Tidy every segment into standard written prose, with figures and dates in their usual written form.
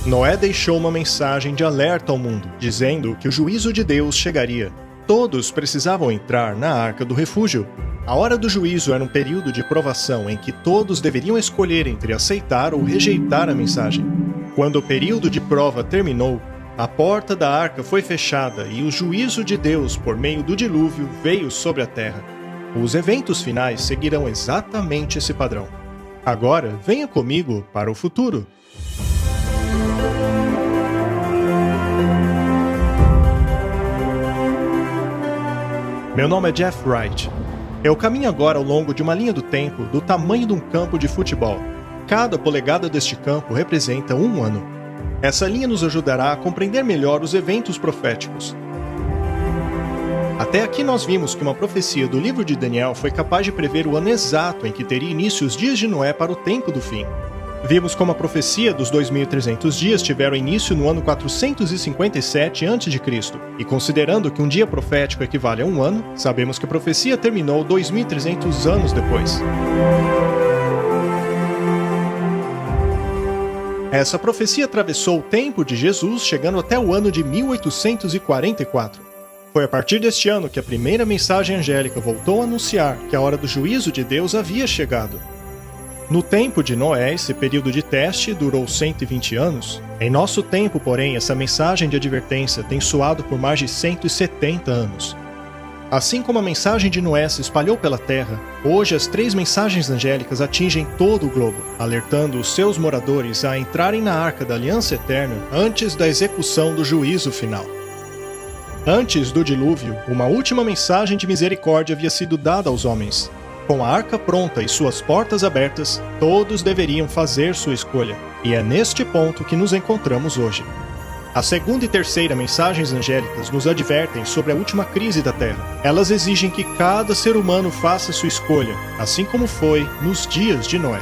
Noé deixou uma mensagem de alerta ao mundo, dizendo que o juízo de Deus chegaria. Todos precisavam entrar na Arca do Refúgio. A hora do juízo era um período de provação em que todos deveriam escolher entre aceitar ou rejeitar a mensagem. Quando o período de prova terminou, a porta da arca foi fechada e o juízo de Deus, por meio do dilúvio, veio sobre a terra. Os eventos finais seguirão exatamente esse padrão. Agora, venha comigo para o futuro. Meu nome é Jeff Wright. Eu caminho agora ao longo de uma linha do tempo do tamanho de um campo de futebol. Cada polegada deste campo representa um ano. Essa linha nos ajudará a compreender melhor os eventos proféticos. Até aqui nós vimos que uma profecia do livro de Daniel foi capaz de prever o ano exato em que teria início os dias de Noé para o tempo do fim. Vimos como a profecia dos 2.300 dias tiveram início no ano 457 a.C., e considerando que um dia profético equivale a um ano, sabemos que a profecia terminou 2.300 anos depois. Essa profecia atravessou o tempo de Jesus, chegando até o ano de 1844. Foi a partir deste ano que a primeira mensagem angélica voltou a anunciar que a hora do juízo de Deus havia chegado. No tempo de Noé, esse período de teste durou 120 anos. Em nosso tempo, porém, essa mensagem de advertência tem soado por mais de 170 anos. Assim como a mensagem de Noé se espalhou pela terra, hoje as 3 mensagens angélicas atingem todo o globo, alertando os seus moradores a entrarem na Arca da Aliança Eterna antes da execução do juízo final. Antes do dilúvio, uma última mensagem de misericórdia havia sido dada aos homens. Com a arca pronta e suas portas abertas, todos deveriam fazer sua escolha. E é neste ponto que nos encontramos hoje. A segunda e terceira mensagens angélicas nos advertem sobre a última crise da Terra. Elas exigem que cada ser humano faça sua escolha, assim como foi nos dias de Noé.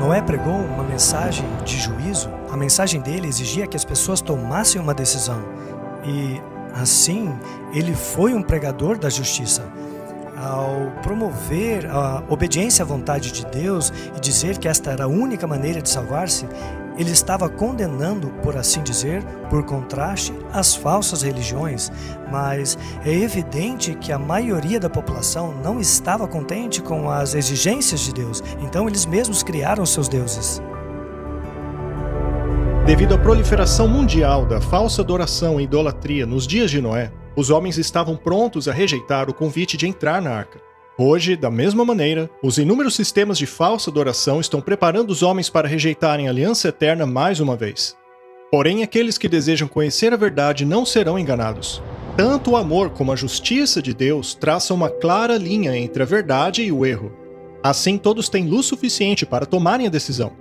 Noé pregou uma mensagem de juízo. A mensagem dele exigia que as pessoas tomassem uma decisão. E, assim, ele foi um pregador da justiça. Ao promover a obediência à vontade de Deus e dizer que esta era a única maneira de salvar-se, ele estava condenando, por assim dizer, por contraste, as falsas religiões, mas é evidente que a maioria da população não estava contente com as exigências de Deus, então eles mesmos criaram seus deuses. Devido à proliferação mundial da falsa adoração e idolatria nos dias de Noé, os homens estavam prontos a rejeitar o convite de entrar na arca. Hoje, da mesma maneira, os inúmeros sistemas de falsa adoração estão preparando os homens para rejeitarem a aliança eterna mais uma vez. Porém, aqueles que desejam conhecer a verdade não serão enganados. Tanto o amor como a justiça de Deus traçam uma clara linha entre a verdade e o erro. Assim, todos têm luz suficiente para tomarem a decisão.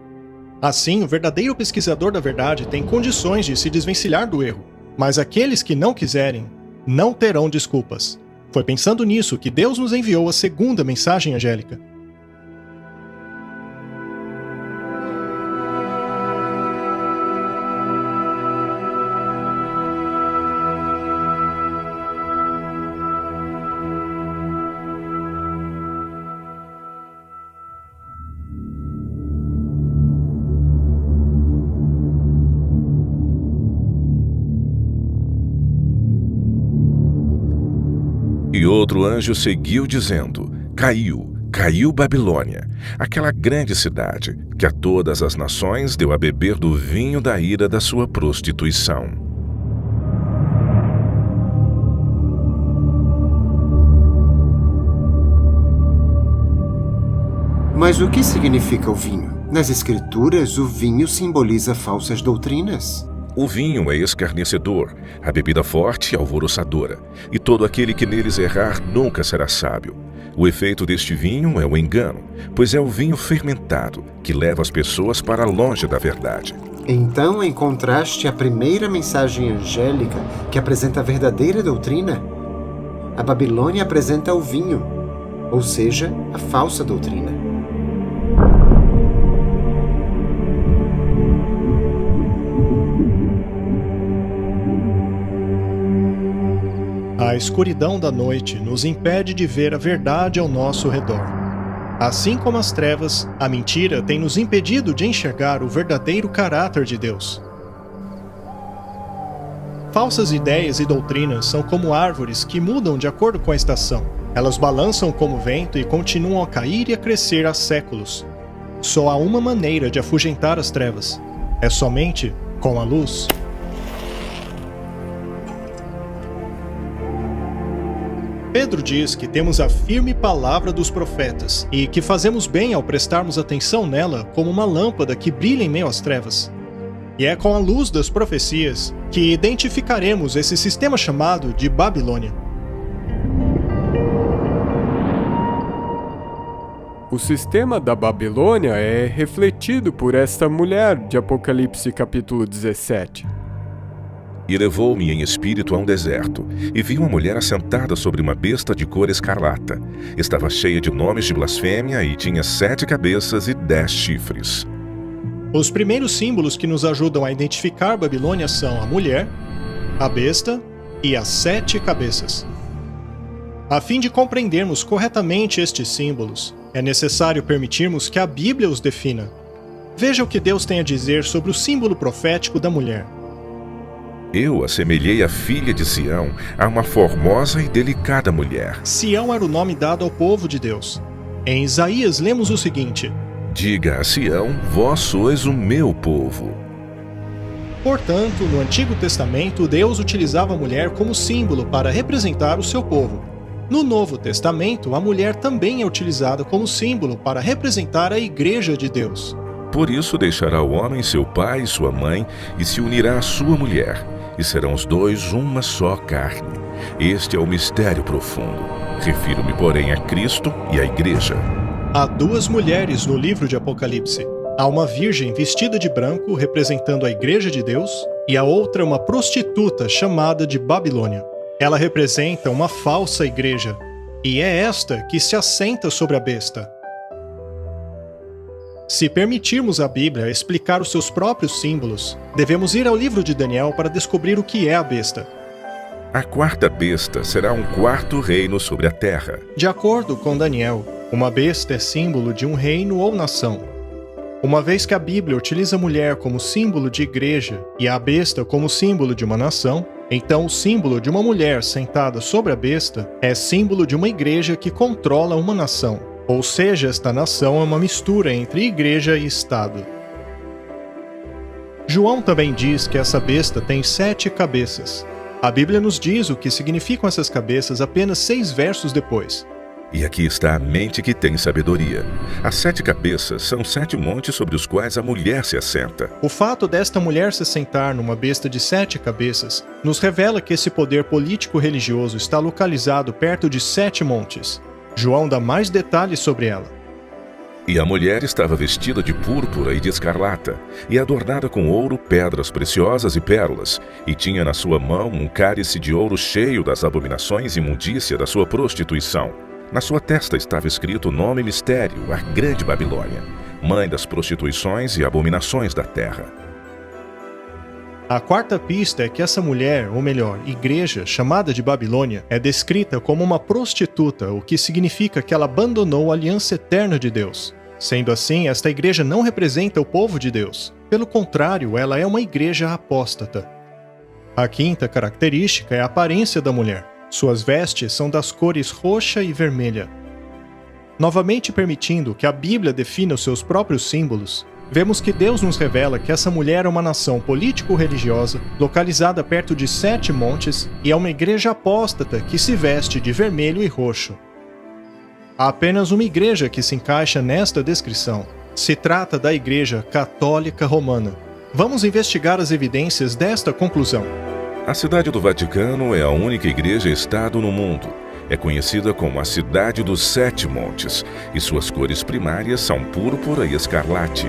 Assim, o verdadeiro pesquisador da verdade tem condições de se desvencilhar do erro, mas aqueles que não quiserem, não terão desculpas. Foi pensando nisso que Deus nos enviou a segunda mensagem angélica. outro anjo seguiu dizendo: Caiu, caiu Babilônia, aquela grande cidade, que a todas as nações deu a beber do vinho da ira da sua prostituição. Mas o que significa o vinho? Nas Escrituras, o vinho simboliza falsas doutrinas. O vinho é escarnecedor, a bebida forte é alvoroçadora, e todo aquele que neles errar nunca será sábio. O efeito deste vinho é o engano, pois é o vinho fermentado, que leva as pessoas para longe da verdade. Então, encontraste a primeira mensagem angélica que apresenta a verdadeira doutrina? A Babilônia apresenta o vinho, ou seja, a falsa doutrina. A escuridão da noite nos impede de ver a verdade ao nosso redor. Assim como as trevas, a mentira tem nos impedido de enxergar o verdadeiro caráter de Deus. Falsas ideias e doutrinas são como árvores que mudam de acordo com a estação. Elas balançam como vento e continuam a cair e a crescer há séculos. Só há uma maneira de afugentar as trevas. É somente com a luz. Pedro diz que temos a firme palavra dos profetas e que fazemos bem ao prestarmos atenção nela como uma lâmpada que brilha em meio às trevas. E é com a luz das profecias que identificaremos esse sistema chamado de Babilônia. O sistema da Babilônia é refletido por esta mulher de Apocalipse capítulo 17. E levou-me em espírito a um deserto, e vi uma mulher assentada sobre uma besta de cor escarlata. Estava cheia de nomes de blasfêmia e tinha 7 cabeças e 10 chifres. Os primeiros símbolos que nos ajudam a identificar Babilônia são a mulher, a besta e as 7 cabeças. A fim de compreendermos corretamente estes símbolos, é necessário permitirmos que a Bíblia os defina. Veja o que Deus tem a dizer sobre o símbolo profético da mulher. Eu assemelhei a filha de Sião a uma formosa e delicada mulher. Sião era o nome dado ao povo de Deus. Em Isaías lemos o seguinte: Diga a Sião, vós sois o meu povo. Portanto, no Antigo Testamento, Deus utilizava a mulher como símbolo para representar o seu povo. No Novo Testamento, a mulher também é utilizada como símbolo para representar a Igreja de Deus. Por isso deixará o homem seu pai e sua mãe e se unirá à sua mulher, e serão os dois uma só carne. Este é o mistério profundo. Refiro-me, porém, a Cristo e à Igreja. Há 2 mulheres no livro de Apocalipse. Há uma virgem vestida de branco, representando a Igreja de Deus, e a outra uma prostituta chamada de Babilônia. Ela representa uma falsa igreja, e é esta que se assenta sobre a besta. Se permitirmos à Bíblia explicar os seus próprios símbolos, devemos ir ao livro de Daniel para descobrir o que é a besta. A 4ª besta será um 4º reino sobre a terra. De acordo com Daniel, uma besta é símbolo de um reino ou nação. Uma vez que a Bíblia utiliza a mulher como símbolo de igreja e a besta como símbolo de uma nação, então o símbolo de uma mulher sentada sobre a besta é símbolo de uma igreja que controla uma nação. Ou seja, esta nação é uma mistura entre igreja e Estado. João também diz que essa besta tem 7 cabeças. A Bíblia nos diz o que significam essas cabeças apenas 6 versos depois. E aqui está a mente que tem sabedoria. As 7 cabeças são 7 montes sobre os quais a mulher se assenta. O fato desta mulher se sentar numa besta de 7 cabeças nos revela que esse poder político-religioso está localizado perto de 7 montes. João dá mais detalhes sobre ela. E a mulher estava vestida de púrpura e de escarlata, e adornada com ouro, pedras preciosas e pérolas, e tinha na sua mão um cálice de ouro cheio das abominações e imundícia da sua prostituição. Na sua testa estava escrito o nome mistério, a Grande Babilônia, mãe das prostituições e abominações da terra. A 4ª pista é que essa mulher, ou melhor, igreja, chamada de Babilônia, é descrita como uma prostituta, o que significa que ela abandonou a aliança eterna de Deus. Sendo assim, esta igreja não representa o povo de Deus. Pelo contrário, ela é uma igreja apóstata. A 5ª característica é a aparência da mulher. Suas vestes são das cores roxa e vermelha. Novamente permitindo que a Bíblia defina os seus próprios símbolos, vemos que Deus nos revela que essa mulher é uma nação político-religiosa, localizada perto de 7 montes, e é uma igreja apóstata que se veste de vermelho e roxo. Há apenas uma igreja que se encaixa nesta descrição. Se trata da Igreja Católica Romana. Vamos investigar as evidências desta conclusão. A Cidade do Vaticano é a única igreja-estado no mundo. É conhecida como a Cidade dos 7 Montes, e suas cores primárias são púrpura e escarlate.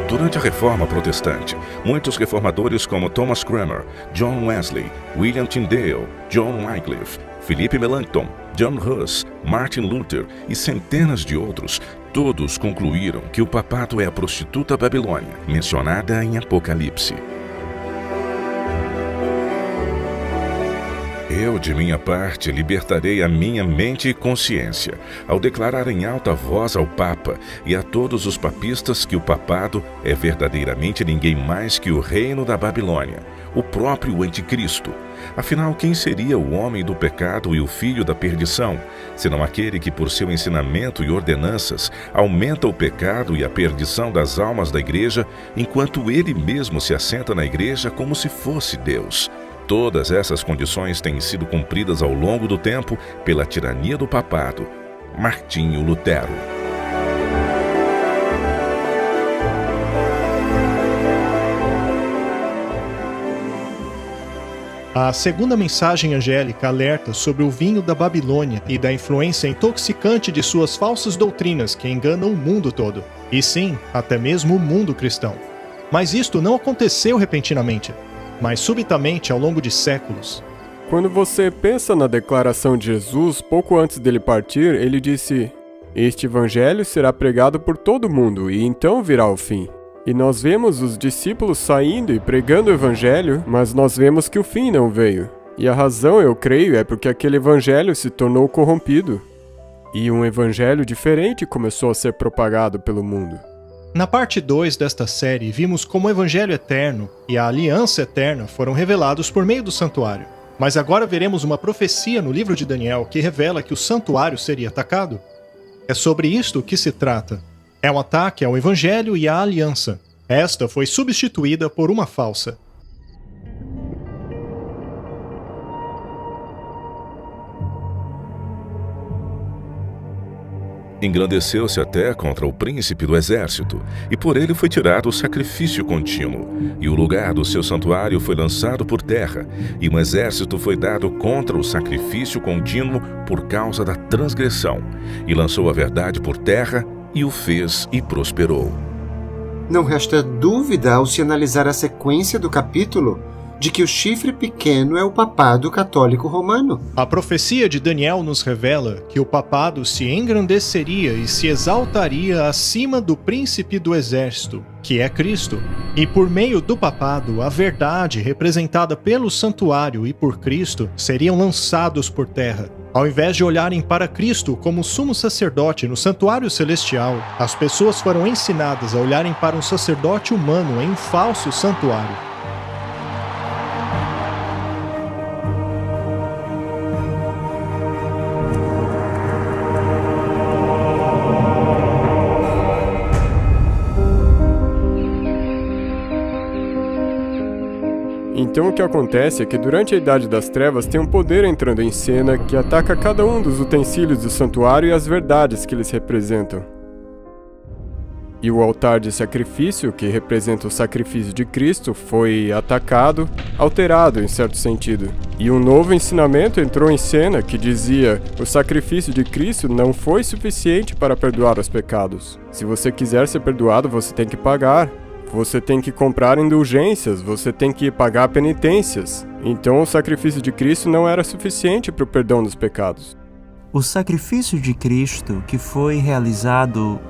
Durante a Reforma Protestante, muitos reformadores como Thomas Cranmer, John Wesley, William Tyndale, John Wycliffe, Philip Melanchthon, John Hus, Martin Luther e centenas de outros, todos concluíram que o papado é a prostituta Babilônia, mencionada em Apocalipse. Eu, de minha parte, libertarei a minha mente e consciência, ao declarar em alta voz ao Papa e a todos os papistas que o papado é verdadeiramente ninguém mais que o reino da Babilônia, o próprio Anticristo. Afinal, quem seria o homem do pecado e o filho da perdição, senão aquele que, por seu ensinamento e ordenanças, aumenta o pecado e a perdição das almas da igreja, enquanto ele mesmo se assenta na igreja como se fosse Deus? Todas essas condições têm sido cumpridas ao longo do tempo pela tirania do papado. Martinho Lutero. A segunda mensagem angélica alerta sobre o vinho da Babilônia e da influência intoxicante de suas falsas doutrinas que enganam o mundo todo. E sim, até mesmo o mundo cristão. Mas isto não aconteceu repentinamente, mas subitamente ao longo de séculos. Quando você pensa na declaração de Jesus, pouco antes dele partir, ele disse: "Este evangelho será pregado por todo mundo, e então virá o fim." E nós vemos os discípulos saindo e pregando o evangelho, mas nós vemos que o fim não veio. E a razão, eu creio, é porque aquele evangelho se tornou corrompido. E um evangelho diferente começou a ser propagado pelo mundo. Na parte 2 desta série, vimos como o Evangelho Eterno e a Aliança Eterna foram revelados por meio do santuário. Mas agora veremos uma profecia no livro de Daniel que revela que o santuário seria atacado. É sobre isto que se trata. É um ataque ao Evangelho e à Aliança. Esta foi substituída por uma falsa. Engrandeceu-se até contra o príncipe do exército, e por ele foi tirado o sacrifício contínuo, e o lugar do seu santuário foi lançado por terra, e um exército foi dado contra o sacrifício contínuo por causa da transgressão, e lançou a verdade por terra, e o fez e prosperou. Não resta dúvida ao se analisar a sequência do capítulo de que o chifre pequeno é o papado católico romano. A profecia de Daniel nos revela que o papado se engrandeceria e se exaltaria acima do príncipe do exército, que é Cristo. E por meio do papado, a verdade, representada pelo santuário e por Cristo, seriam lançados por terra. Ao invés de olharem para Cristo como sumo sacerdote no santuário celestial, as pessoas foram ensinadas a olharem para um sacerdote humano em um falso santuário. Então o que acontece é que durante a Idade das Trevas tem um poder entrando em cena que ataca cada um dos utensílios do santuário e as verdades que eles representam. E o altar de sacrifício, que representa o sacrifício de Cristo, foi atacado, alterado em certo sentido. E um novo ensinamento entrou em cena que dizia: o sacrifício de Cristo não foi suficiente para perdoar os pecados. Se você quiser ser perdoado, você tem que pagar. Você tem que comprar indulgências, você tem que pagar penitências. Então o sacrifício de Cristo não era suficiente para o perdão dos pecados. O sacrifício de Cristo, que foi realizado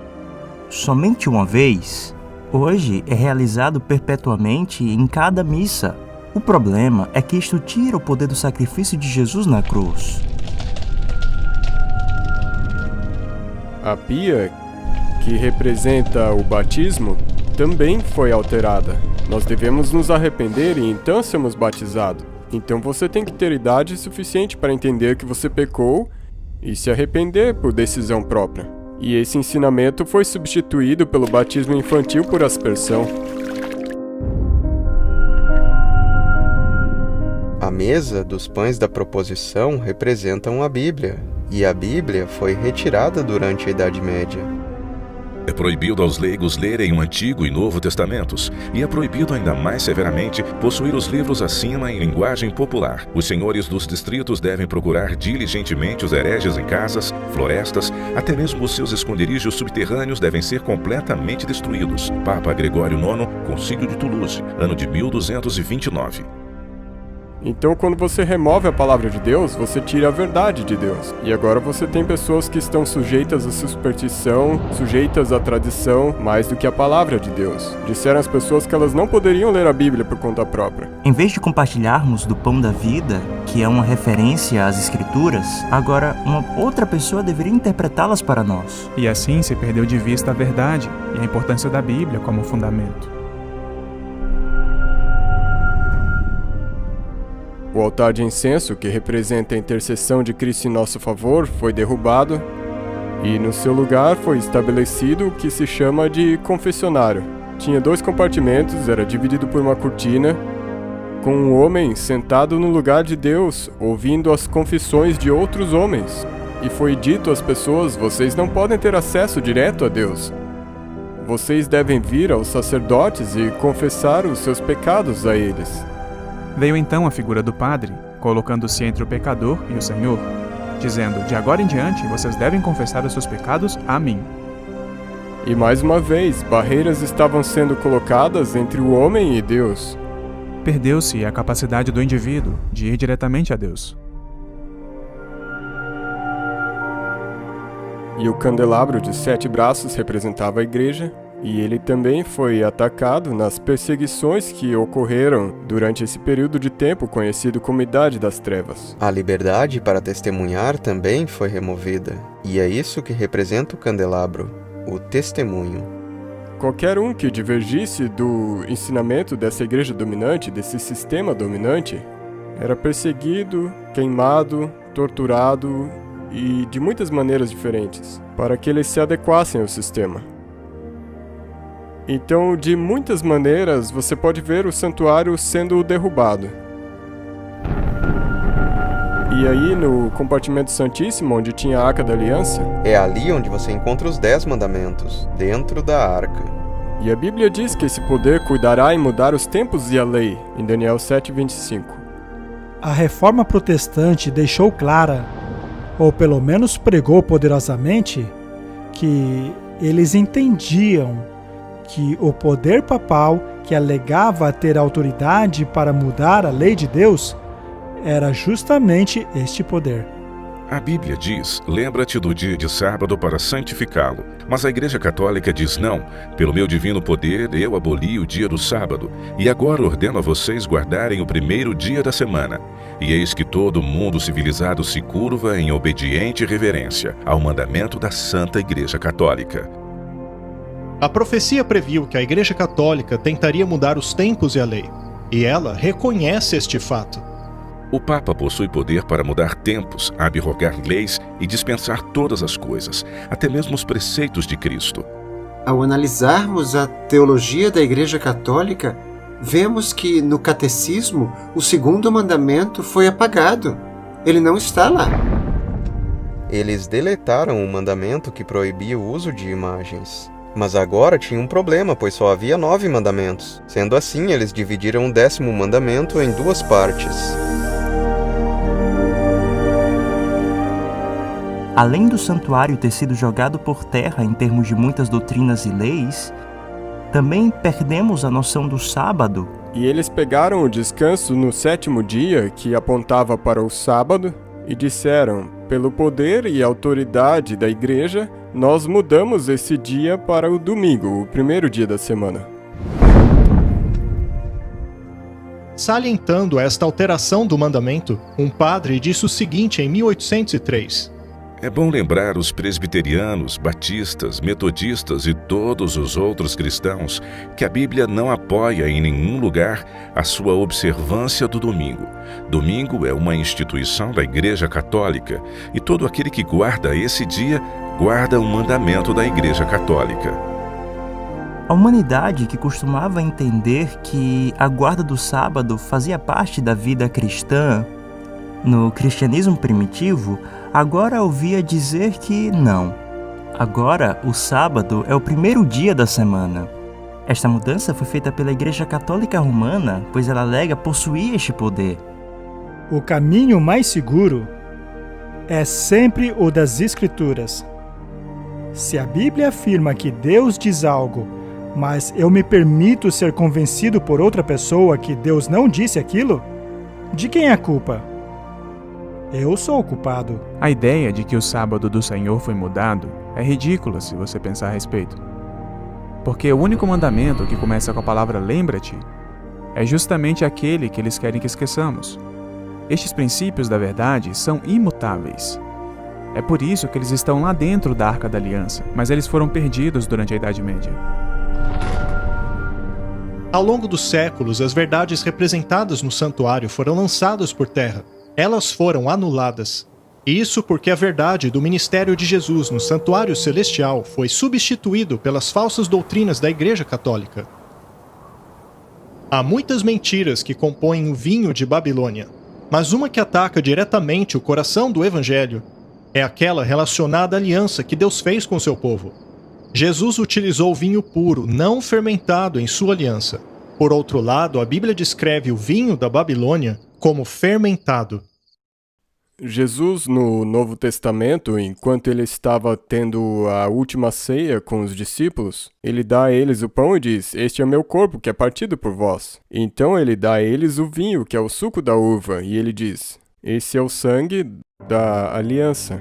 somente uma vez, hoje é realizado perpetuamente em cada missa. O problema é que isto tira o poder do sacrifício de Jesus na cruz. A pia, que representa o batismo, também foi alterada. Nós devemos nos arrepender e então sermos batizados. Então você tem que ter idade suficiente para entender que você pecou e se arrepender por decisão própria. E esse ensinamento foi substituído pelo batismo infantil por aspersão. A mesa dos pães da proposição representam a Bíblia, e a Bíblia foi retirada durante a Idade Média. É proibido aos leigos lerem o Antigo e Novo Testamentos, e é proibido ainda mais severamente possuir os livros acima em linguagem popular. Os senhores dos distritos devem procurar diligentemente os hereges em casas, florestas, até mesmo os seus esconderijos subterrâneos devem ser completamente destruídos. Papa Gregório IX, Concílio de Toulouse, ano de 1229. Então, quando você remove a palavra de Deus, você tira a verdade de Deus. E agora você tem pessoas que estão sujeitas à superstição, sujeitas à tradição, mais do que a palavra de Deus. Disseram às pessoas que elas não poderiam ler a Bíblia por conta própria. Em vez de compartilharmos do pão da vida, que é uma referência às Escrituras, agora uma outra pessoa deveria interpretá-las para nós. E assim se perdeu de vista a verdade e a importância da Bíblia como fundamento. O altar de incenso, que representa a intercessão de Cristo em nosso favor, foi derrubado e no seu lugar foi estabelecido o que se chama de confessionário. Tinha 2 compartimentos, era dividido por uma cortina, com um homem sentado no lugar de Deus, ouvindo as confissões de outros homens. E foi dito às pessoas: vocês não podem ter acesso direto a Deus. Vocês devem vir aos sacerdotes e confessar os seus pecados a eles. Veio então a figura do padre, colocando-se entre o pecador e o Senhor, dizendo: de agora em diante vocês devem confessar os seus pecados a mim. E mais uma vez, barreiras estavam sendo colocadas entre o homem e Deus. Perdeu-se a capacidade do indivíduo de ir diretamente a Deus. E o candelabro de 7 braços representava a igreja, e ele também foi atacado nas perseguições que ocorreram durante esse período de tempo conhecido como Idade das Trevas. A liberdade para testemunhar também foi removida, e é isso que representa o candelabro, o testemunho. Qualquer um que divergisse do ensinamento dessa igreja dominante, desse sistema dominante, era perseguido, queimado, torturado e de muitas maneiras diferentes, para que eles se adequassem ao sistema. Então, de muitas maneiras, você pode ver o santuário sendo derrubado. E aí, no compartimento santíssimo, onde tinha a Arca da Aliança, é ali onde você encontra os 10 mandamentos, dentro da arca. E a Bíblia diz que esse poder cuidará em mudar os tempos e a lei, em Daniel 7:25. A reforma protestante deixou clara, ou pelo menos pregou poderosamente, que eles entendiam que o poder papal, que alegava ter autoridade para mudar a lei de Deus, era justamente este poder. A Bíblia diz: lembra-te do dia de sábado para santificá-lo. Mas a Igreja Católica diz: não, pelo meu divino poder eu aboli o dia do sábado, e agora ordeno a vocês guardarem o primeiro dia da semana. E eis que todo mundo civilizado se curva em obediente reverência ao mandamento da Santa Igreja Católica. A profecia previu que a Igreja Católica tentaria mudar os tempos e a lei, e ela reconhece este fato. O Papa possui poder para mudar tempos, abrogar leis e dispensar todas as coisas, até mesmo os preceitos de Cristo. Ao analisarmos a teologia da Igreja Católica, vemos que no Catecismo o 2º mandamento foi apagado. Ele não está lá. Eles deletaram o mandamento que proibia o uso de imagens. Mas agora tinha um problema, pois só havia 9 mandamentos. Sendo assim, eles dividiram o 10º mandamento em 2 partes. Além do santuário ter sido jogado por terra em termos de muitas doutrinas e leis, também perdemos a noção do sábado. E eles pegaram o descanso no 7º dia, que apontava para o sábado, e disseram: pelo poder e autoridade da igreja, nós mudamos esse dia para o domingo, o primeiro dia da semana. Salientando esta alteração do mandamento, um padre disse o seguinte em 1803: É bom lembrar os presbiterianos, batistas, metodistas e todos os outros cristãos que a Bíblia não apoia em nenhum lugar a sua observância do domingo. Domingo é uma instituição da Igreja Católica e todo aquele que guarda esse dia guarda o mandamento da Igreja Católica. A humanidade, que costumava entender que a guarda do sábado fazia parte da vida cristã, no cristianismo primitivo, agora ouvia dizer que não. Agora, o sábado é o primeiro dia da semana. Esta mudança foi feita pela Igreja Católica Romana, pois ela alega possuir este poder. O caminho mais seguro é sempre o das Escrituras. Se a Bíblia afirma que Deus diz algo, mas eu me permito ser convencido por outra pessoa que Deus não disse aquilo, de quem é a culpa? Eu sou o culpado. A ideia de que o sábado do Senhor foi mudado é ridícula se você pensar a respeito. Porque o único mandamento que começa com a palavra lembra-te é justamente aquele que eles querem que esqueçamos. Estes princípios da verdade são imutáveis. É por isso que eles estão lá dentro da Arca da Aliança, mas eles foram perdidos durante a Idade Média. Ao longo dos séculos, as verdades representadas no santuário foram lançadas por terra. Elas foram anuladas. Isso porque a verdade do ministério de Jesus no santuário celestial foi substituído pelas falsas doutrinas da Igreja Católica. Há muitas mentiras que compõem o vinho de Babilônia, mas uma que ataca diretamente o coração do Evangelho é aquela relacionada à aliança que Deus fez com seu povo. Jesus utilizou o vinho puro, não fermentado, em sua aliança. Por outro lado, a Bíblia descreve o vinho da Babilônia como fermentado. Jesus, no Novo Testamento, enquanto ele estava tendo a última ceia com os discípulos, ele dá a eles o pão e diz: "Este é meu corpo, que é partido por vós." Então ele dá a eles o vinho, que é o suco da uva, e ele diz: "Esse é o sangue da aliança."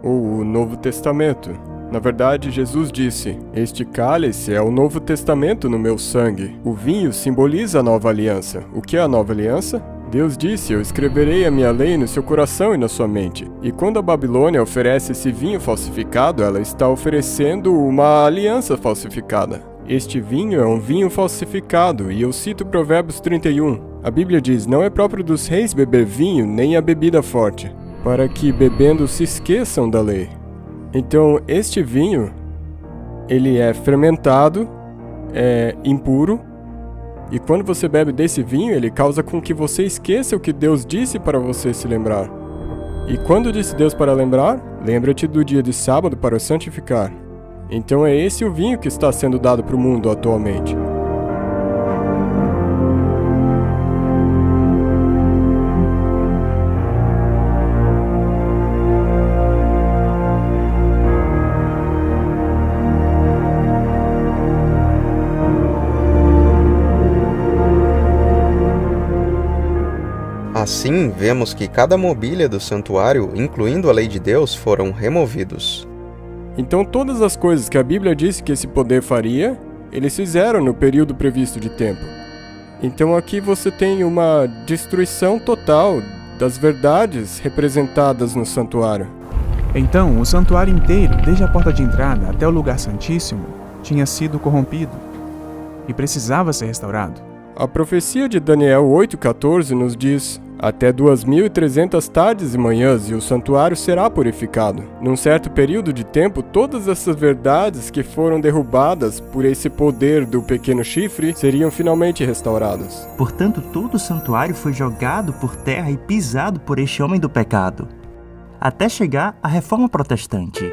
Ou o Novo Testamento. Na verdade, Jesus disse: "Este cálice é o Novo Testamento no meu sangue." O vinho simboliza a nova aliança. O que é a nova aliança? Deus disse: "Eu escreverei a minha lei no seu coração e na sua mente." E quando a Babilônia oferece esse vinho falsificado, ela está oferecendo uma aliança falsificada. Este vinho é um vinho falsificado, e eu cito Provérbios 31. A Bíblia diz: "Não é próprio dos reis beber vinho, nem a bebida forte, para que bebendo se esqueçam da lei." Então, este vinho, ele é fermentado, é impuro, e quando você bebe desse vinho, ele causa com que você esqueça o que Deus disse para você se lembrar. E quando disse Deus para lembrar? Lembra-te do dia de sábado para o santificar. Então é esse o vinho que está sendo dado para o mundo atualmente. Assim, vemos que cada mobília do santuário, incluindo a lei de Deus, foram removidos. Então todas as coisas que a Bíblia disse que esse poder faria, eles fizeram no período previsto de tempo. Então aqui você tem uma destruição total das verdades representadas no santuário. Então, o santuário inteiro, desde a porta de entrada até o lugar santíssimo, tinha sido corrompido e precisava ser restaurado. A profecia de Daniel 8,14 nos diz: "Até 2.300 tardes e manhãs e o santuário será purificado." Num certo período de tempo, todas essas verdades que foram derrubadas por esse poder do pequeno chifre seriam finalmente restauradas. Portanto, todo o santuário foi jogado por terra e pisado por este homem do pecado, até chegar à Reforma Protestante.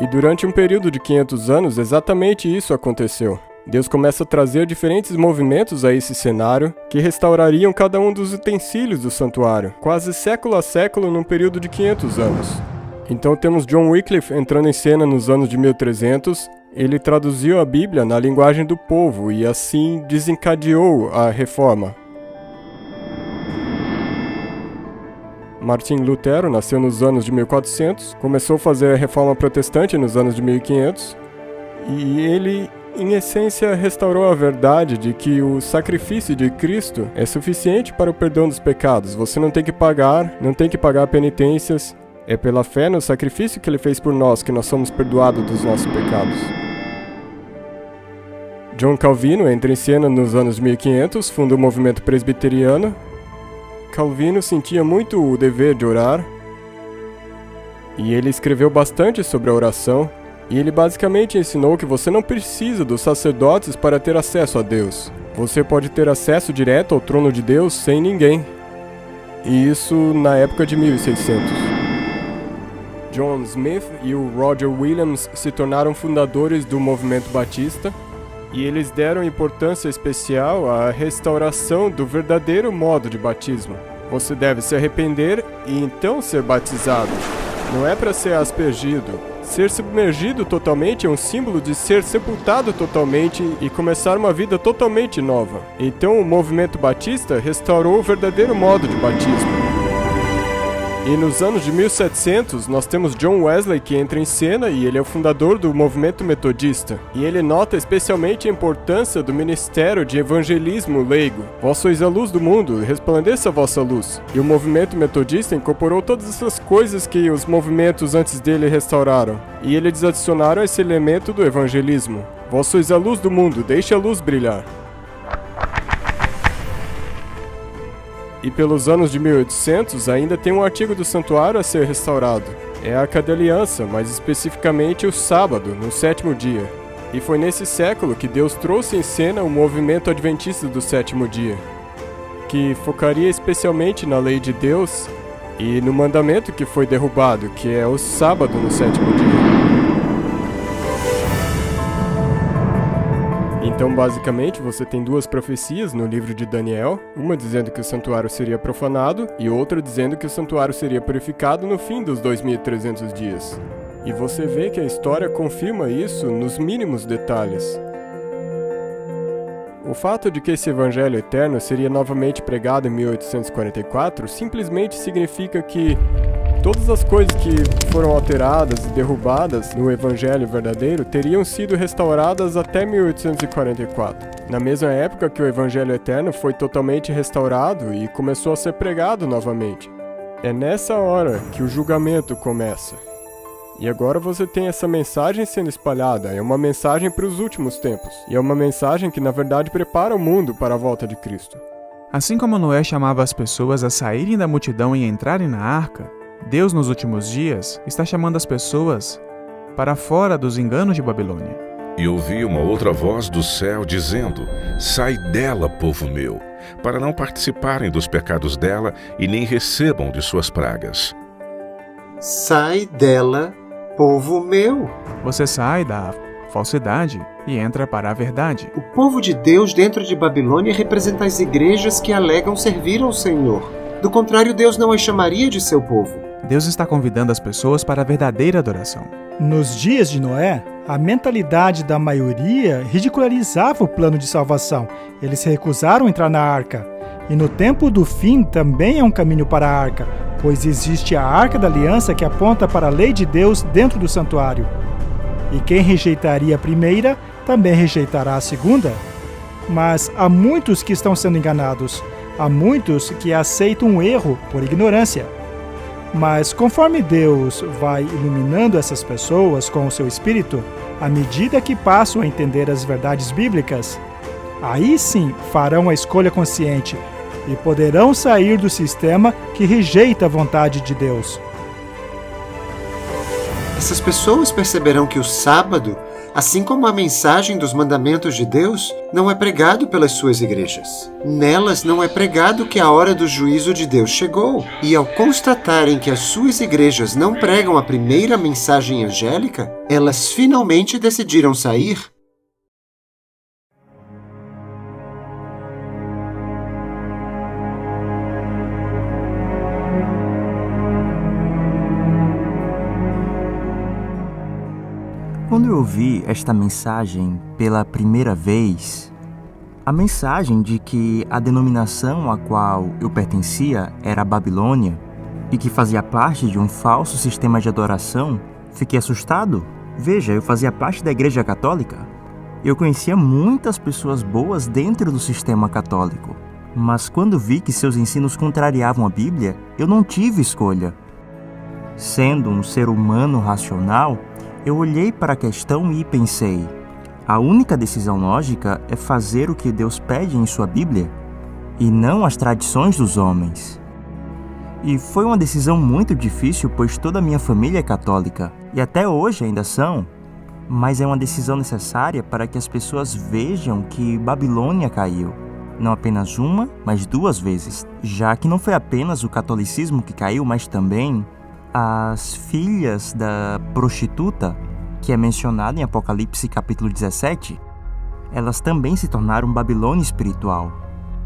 E durante um período de 500 anos, exatamente isso aconteceu. Deus começa a trazer diferentes movimentos a esse cenário que restaurariam cada um dos utensílios do santuário, quase século a século num período de 500 anos. Então temos John Wycliffe entrando em cena nos anos de 1300, ele traduziu a Bíblia na linguagem do povo e assim desencadeou a reforma. Martim Lutero nasceu nos anos de 1400, começou a fazer a reforma protestante nos anos de 1500, e ele, em essência, restaurou a verdade de que o sacrifício de Cristo é suficiente para o perdão dos pecados. Você não tem que pagar penitências. É pela fé no sacrifício que ele fez por nós que nós somos perdoados dos nossos pecados. John Calvino entra em cena nos anos de 1500, funda o movimento presbiteriano. Calvino sentia muito o dever de orar, e ele escreveu bastante sobre a oração, e ele basicamente ensinou que você não precisa dos sacerdotes para ter acesso a Deus. Você pode ter acesso direto ao trono de Deus sem ninguém. E isso na época de 1600. John Smith e o Roger Williams se tornaram fundadores do movimento batista, e eles deram importância especial à restauração do verdadeiro modo de batismo. Você deve se arrepender e então ser batizado. Não é para ser aspergido. Ser submergido totalmente é um símbolo de ser sepultado totalmente e começar uma vida totalmente nova. Então o movimento batista restaurou o verdadeiro modo de batismo. E nos anos de 1700, nós temos John Wesley que entra em cena, e ele é o fundador do movimento metodista. E ele nota especialmente a importância do ministério de evangelismo leigo. Vós sois a luz do mundo, resplandeça a vossa luz. E o movimento metodista incorporou todas essas coisas que os movimentos antes dele restauraram. E eles adicionaram esse elemento do evangelismo. Vós sois a luz do mundo, deixe a luz brilhar. E pelos anos de 1800 ainda tem um artigo do santuário a ser restaurado. É a Arca da Aliança, mais especificamente o sábado, no 7º dia. E foi nesse século que Deus trouxe em cena o movimento adventista do 7º dia, que focaria especialmente na lei de Deus e no mandamento que foi derrubado, que é o sábado no 7º dia. Então, basicamente, você tem duas profecias no livro de Daniel, uma dizendo que o santuário seria profanado e outra dizendo que o santuário seria purificado no fim dos 2.300 dias. E você vê que a história confirma isso nos mínimos detalhes. O fato de que esse evangelho eterno seria novamente pregado em 1844 simplesmente significa que todas as coisas que foram alteradas e derrubadas no Evangelho verdadeiro teriam sido restauradas até 1844, na mesma época que o Evangelho eterno foi totalmente restaurado e começou a ser pregado novamente. É nessa hora que o julgamento começa. E agora você tem essa mensagem sendo espalhada, é uma mensagem para os últimos tempos, e é uma mensagem que na verdade prepara o mundo para a volta de Cristo. Assim como Noé chamava as pessoas a saírem da multidão e entrarem na arca, Deus, nos últimos dias, está chamando as pessoas para fora dos enganos de Babilônia. E ouvi uma outra voz do céu dizendo: Sai dela, povo meu, para não participarem dos pecados dela e nem recebam de suas pragas. Sai dela, povo meu. Você sai da falsidade e entra para a verdade. O povo de Deus dentro de Babilônia representa as igrejas que alegam servir ao Senhor. Do contrário, Deus não as chamaria de seu povo. Deus está convidando as pessoas para a verdadeira adoração. Nos dias de Noé, a mentalidade da maioria ridicularizava o plano de salvação. Eles se recusaram a entrar na arca. E no tempo do fim também é um caminho para a arca, pois existe a Arca da Aliança que aponta para a lei de Deus dentro do santuário. E quem rejeitaria a primeira, também rejeitará a segunda. Mas há muitos que estão sendo enganados. Há muitos que aceitam o erro por ignorância. Mas conforme Deus vai iluminando essas pessoas com o seu Espírito, à medida que passam a entender as verdades bíblicas, aí sim farão a escolha consciente e poderão sair do sistema que rejeita a vontade de Deus. Essas pessoas perceberão que o sábado, assim como a mensagem dos mandamentos de Deus, não é pregado pelas suas igrejas. Nelas não é pregado que a hora do juízo de Deus chegou. E ao constatarem que as suas igrejas não pregam a primeira mensagem angélica, elas finalmente decidiram sair. Quando eu ouvi esta mensagem pela primeira vez, a mensagem de que a denominação a qual eu pertencia era a Babilônia, e que fazia parte de um falso sistema de adoração, fiquei assustado. Veja, eu fazia parte da Igreja Católica. Eu conhecia muitas pessoas boas dentro do sistema católico, mas quando vi que seus ensinos contrariavam a Bíblia, eu não tive escolha. Sendo um ser humano racional, eu olhei para a questão e pensei: a única decisão lógica é fazer o que Deus pede em sua Bíblia, e não as tradições dos homens. E foi uma decisão muito difícil, pois toda a minha família é católica, e até hoje ainda são. Mas é uma decisão necessária para que as pessoas vejam que Babilônia caiu. Não apenas uma, mas 2 vezes. Já que não foi apenas o catolicismo que caiu, mas também as filhas da prostituta, que é mencionada em Apocalipse capítulo 17, elas também se tornaram Babilônia espiritual.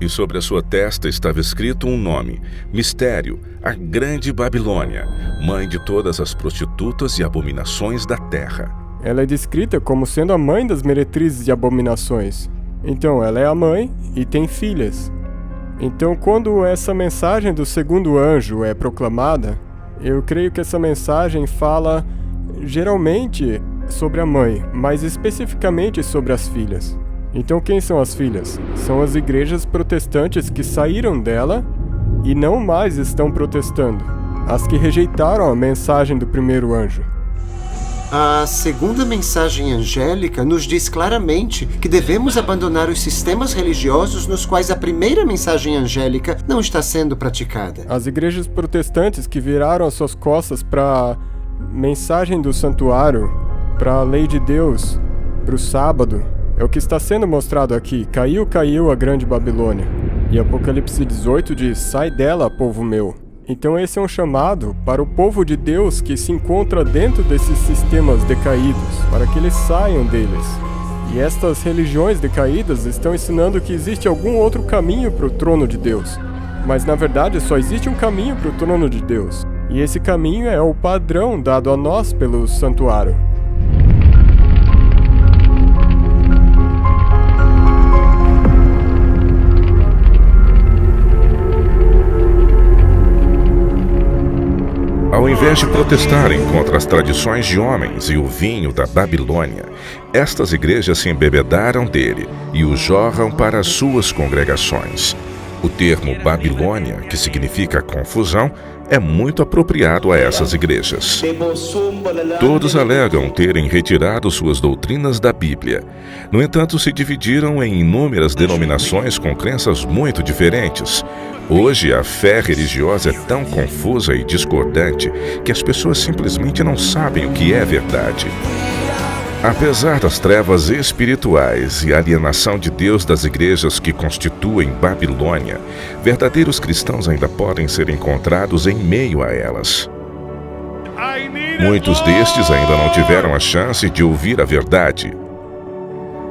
E sobre a sua testa estava escrito um nome: Mistério, a Grande Babilônia, mãe de todas as prostitutas e abominações da terra. Ela é descrita como sendo a mãe das meretrizes e abominações. Então, ela é a mãe e tem filhas. Então, quando essa mensagem do segundo anjo é proclamada, eu creio que essa mensagem fala geralmente sobre a mãe, mas especificamente sobre as filhas. Então, quem são as filhas? São as igrejas protestantes que saíram dela e não mais estão protestando. As que rejeitaram a mensagem do primeiro anjo. A segunda mensagem angélica nos diz claramente que devemos abandonar os sistemas religiosos nos quais a primeira mensagem angélica não está sendo praticada. As igrejas protestantes que viraram as suas costas para a mensagem do santuário, para a lei de Deus, para o sábado, é o que está sendo mostrado aqui. Caiu, caiu a grande Babilônia. E Apocalipse 18 diz: sai dela, povo meu. Então esse é um chamado para o povo de Deus que se encontra dentro desses sistemas decaídos, para que eles saiam deles. E estas religiões decaídas estão ensinando que existe algum outro caminho para o trono de Deus. Mas na verdade só existe um caminho para o trono de Deus. E esse caminho é o padrão dado a nós pelo santuário. Ao invés de protestarem contra as tradições de homens e o vinho da Babilônia, estas igrejas se embebedaram dele e o jorram para as suas congregações. O termo Babilônia, que significa confusão, é muito apropriado a essas igrejas. Todos alegam terem retirado suas doutrinas da Bíblia. No entanto, se dividiram em inúmeras denominações com crenças muito diferentes. Hoje, a fé religiosa é tão confusa e discordante que as pessoas simplesmente não sabem o que é verdade. Apesar das trevas espirituais e alienação de Deus das igrejas que constituem Babilônia, verdadeiros cristãos ainda podem ser encontrados em meio a elas. Muitos destes ainda não tiveram a chance de ouvir a verdade.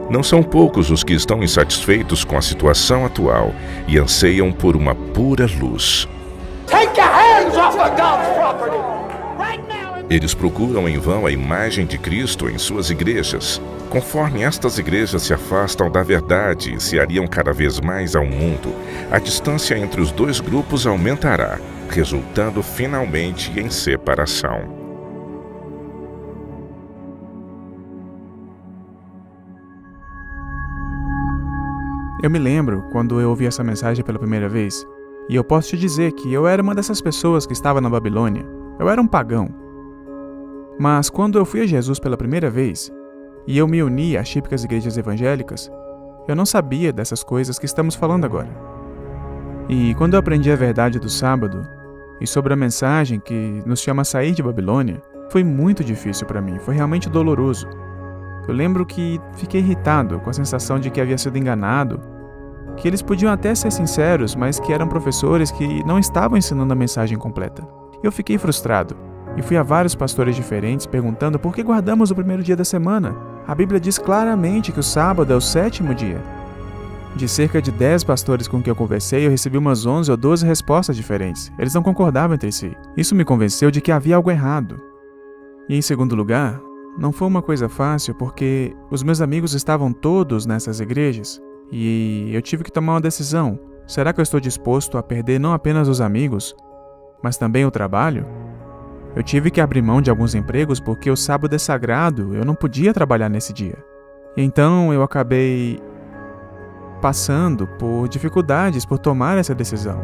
Não são poucos os que estão insatisfeitos com a situação atual e anseiam por uma pura luz. Eles procuram em vão a imagem de Cristo em suas igrejas. Conforme estas igrejas se afastam da verdade e se aliam cada vez mais ao mundo, a distância entre os dois grupos aumentará, resultando finalmente em separação. Eu me lembro quando eu ouvi essa mensagem pela primeira vez, e eu posso te dizer que eu era uma dessas pessoas que estava na Babilônia. Eu era um pagão. Mas quando eu fui a Jesus pela primeira vez, e eu me uni às típicas igrejas evangélicas, eu não sabia dessas coisas que estamos falando agora. E quando eu aprendi a verdade do sábado, e sobre a mensagem que nos chama a sair de Babilônia, foi muito difícil para mim, foi realmente doloroso. Eu lembro que fiquei irritado com a sensação de que havia sido enganado, que eles podiam até ser sinceros, mas que eram professores que não estavam ensinando a mensagem completa. Eu fiquei frustrado. E fui a vários pastores diferentes perguntando por que guardamos o primeiro dia da semana. A Bíblia diz claramente que o sábado é o 7º dia. De cerca de 10 pastores com quem eu conversei, eu recebi umas 11 ou 12 respostas diferentes. Eles não concordavam entre si. Isso me convenceu de que havia algo errado. E em segundo lugar, não foi uma coisa fácil porque os meus amigos estavam todos nessas igrejas e eu tive que tomar uma decisão. Será que eu estou disposto a perder não apenas os amigos, mas também o trabalho. Eu tive que abrir mão de alguns empregos porque o sábado é sagrado, eu não podia trabalhar nesse dia. E então eu acabei passando por dificuldades por tomar essa decisão.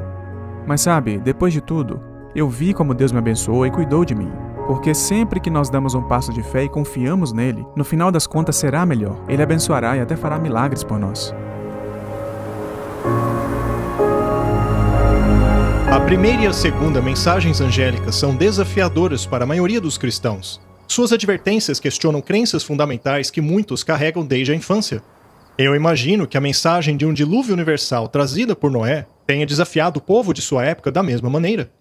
Mas sabe, depois de tudo, eu vi como Deus me abençoou e cuidou de mim. Porque sempre que nós damos um passo de fé e confiamos nele, no final das contas será melhor. Ele abençoará e até fará milagres por nós. A primeira e a segunda mensagens angélicas são desafiadoras para a maioria dos cristãos. Suas advertências questionam crenças fundamentais que muitos carregam desde a infância. Eu imagino que a mensagem de um dilúvio universal trazida por Noé tenha desafiado o povo de sua época da mesma maneira.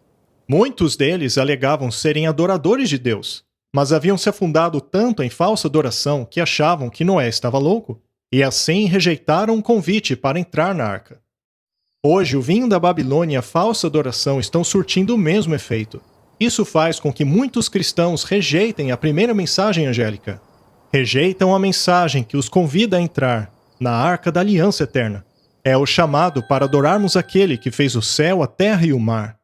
Muitos deles alegavam serem adoradores de Deus, mas haviam se afundado tanto em falsa adoração que achavam que Noé estava louco, e assim rejeitaram o convite para entrar na arca. Hoje, o vinho da Babilônia e a falsa adoração estão surtindo o mesmo efeito. Isso faz com que muitos cristãos rejeitem a primeira mensagem angélica. Rejeitam a mensagem que os convida a entrar na Arca da Aliança Eterna. É o chamado para adorarmos aquele que fez o céu, a terra e o mar.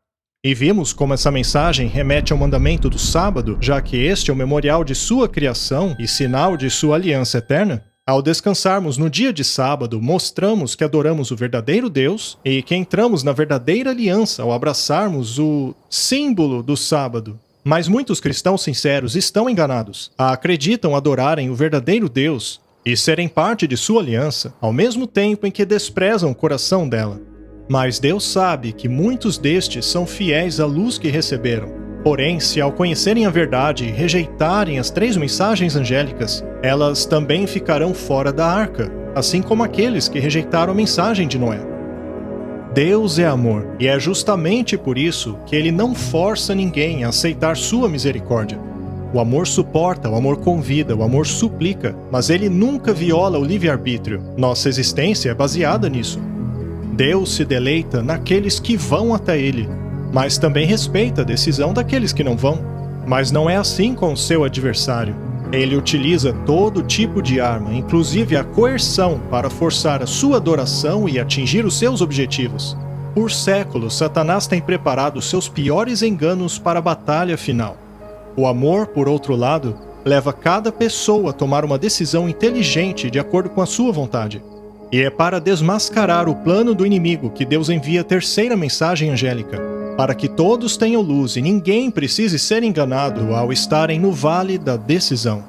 E vimos como essa mensagem remete ao mandamento do sábado, já que este é o memorial de sua criação e sinal de sua aliança eterna. Ao descansarmos no dia de sábado, mostramos que adoramos o verdadeiro Deus e que entramos na verdadeira aliança ao abraçarmos o símbolo do sábado. Mas muitos cristãos sinceros estão enganados. Acreditam adorarem o verdadeiro Deus e serem parte de sua aliança, ao mesmo tempo em que desprezam o coração dela. Mas Deus sabe que muitos destes são fiéis à luz que receberam. Porém, se ao conhecerem a verdade e rejeitarem as 3 mensagens angélicas, elas também ficarão fora da arca, assim como aqueles que rejeitaram a mensagem de Noé. Deus é amor, e é justamente por isso que ele não força ninguém a aceitar sua misericórdia. O amor suporta, o amor convida, o amor suplica, mas ele nunca viola o livre-arbítrio. Nossa existência é baseada nisso. Deus se deleita naqueles que vão até ele, mas também respeita a decisão daqueles que não vão. Mas não é assim com o seu adversário. Ele utiliza todo tipo de arma, inclusive a coerção, para forçar a sua adoração e atingir os seus objetivos. Por séculos, Satanás tem preparado seus piores enganos para a batalha final. O amor, por outro lado, leva cada pessoa a tomar uma decisão inteligente de acordo com a sua vontade. E é para desmascarar o plano do inimigo que Deus envia a terceira mensagem angélica, para que todos tenham luz e ninguém precise ser enganado ao estarem no vale da decisão.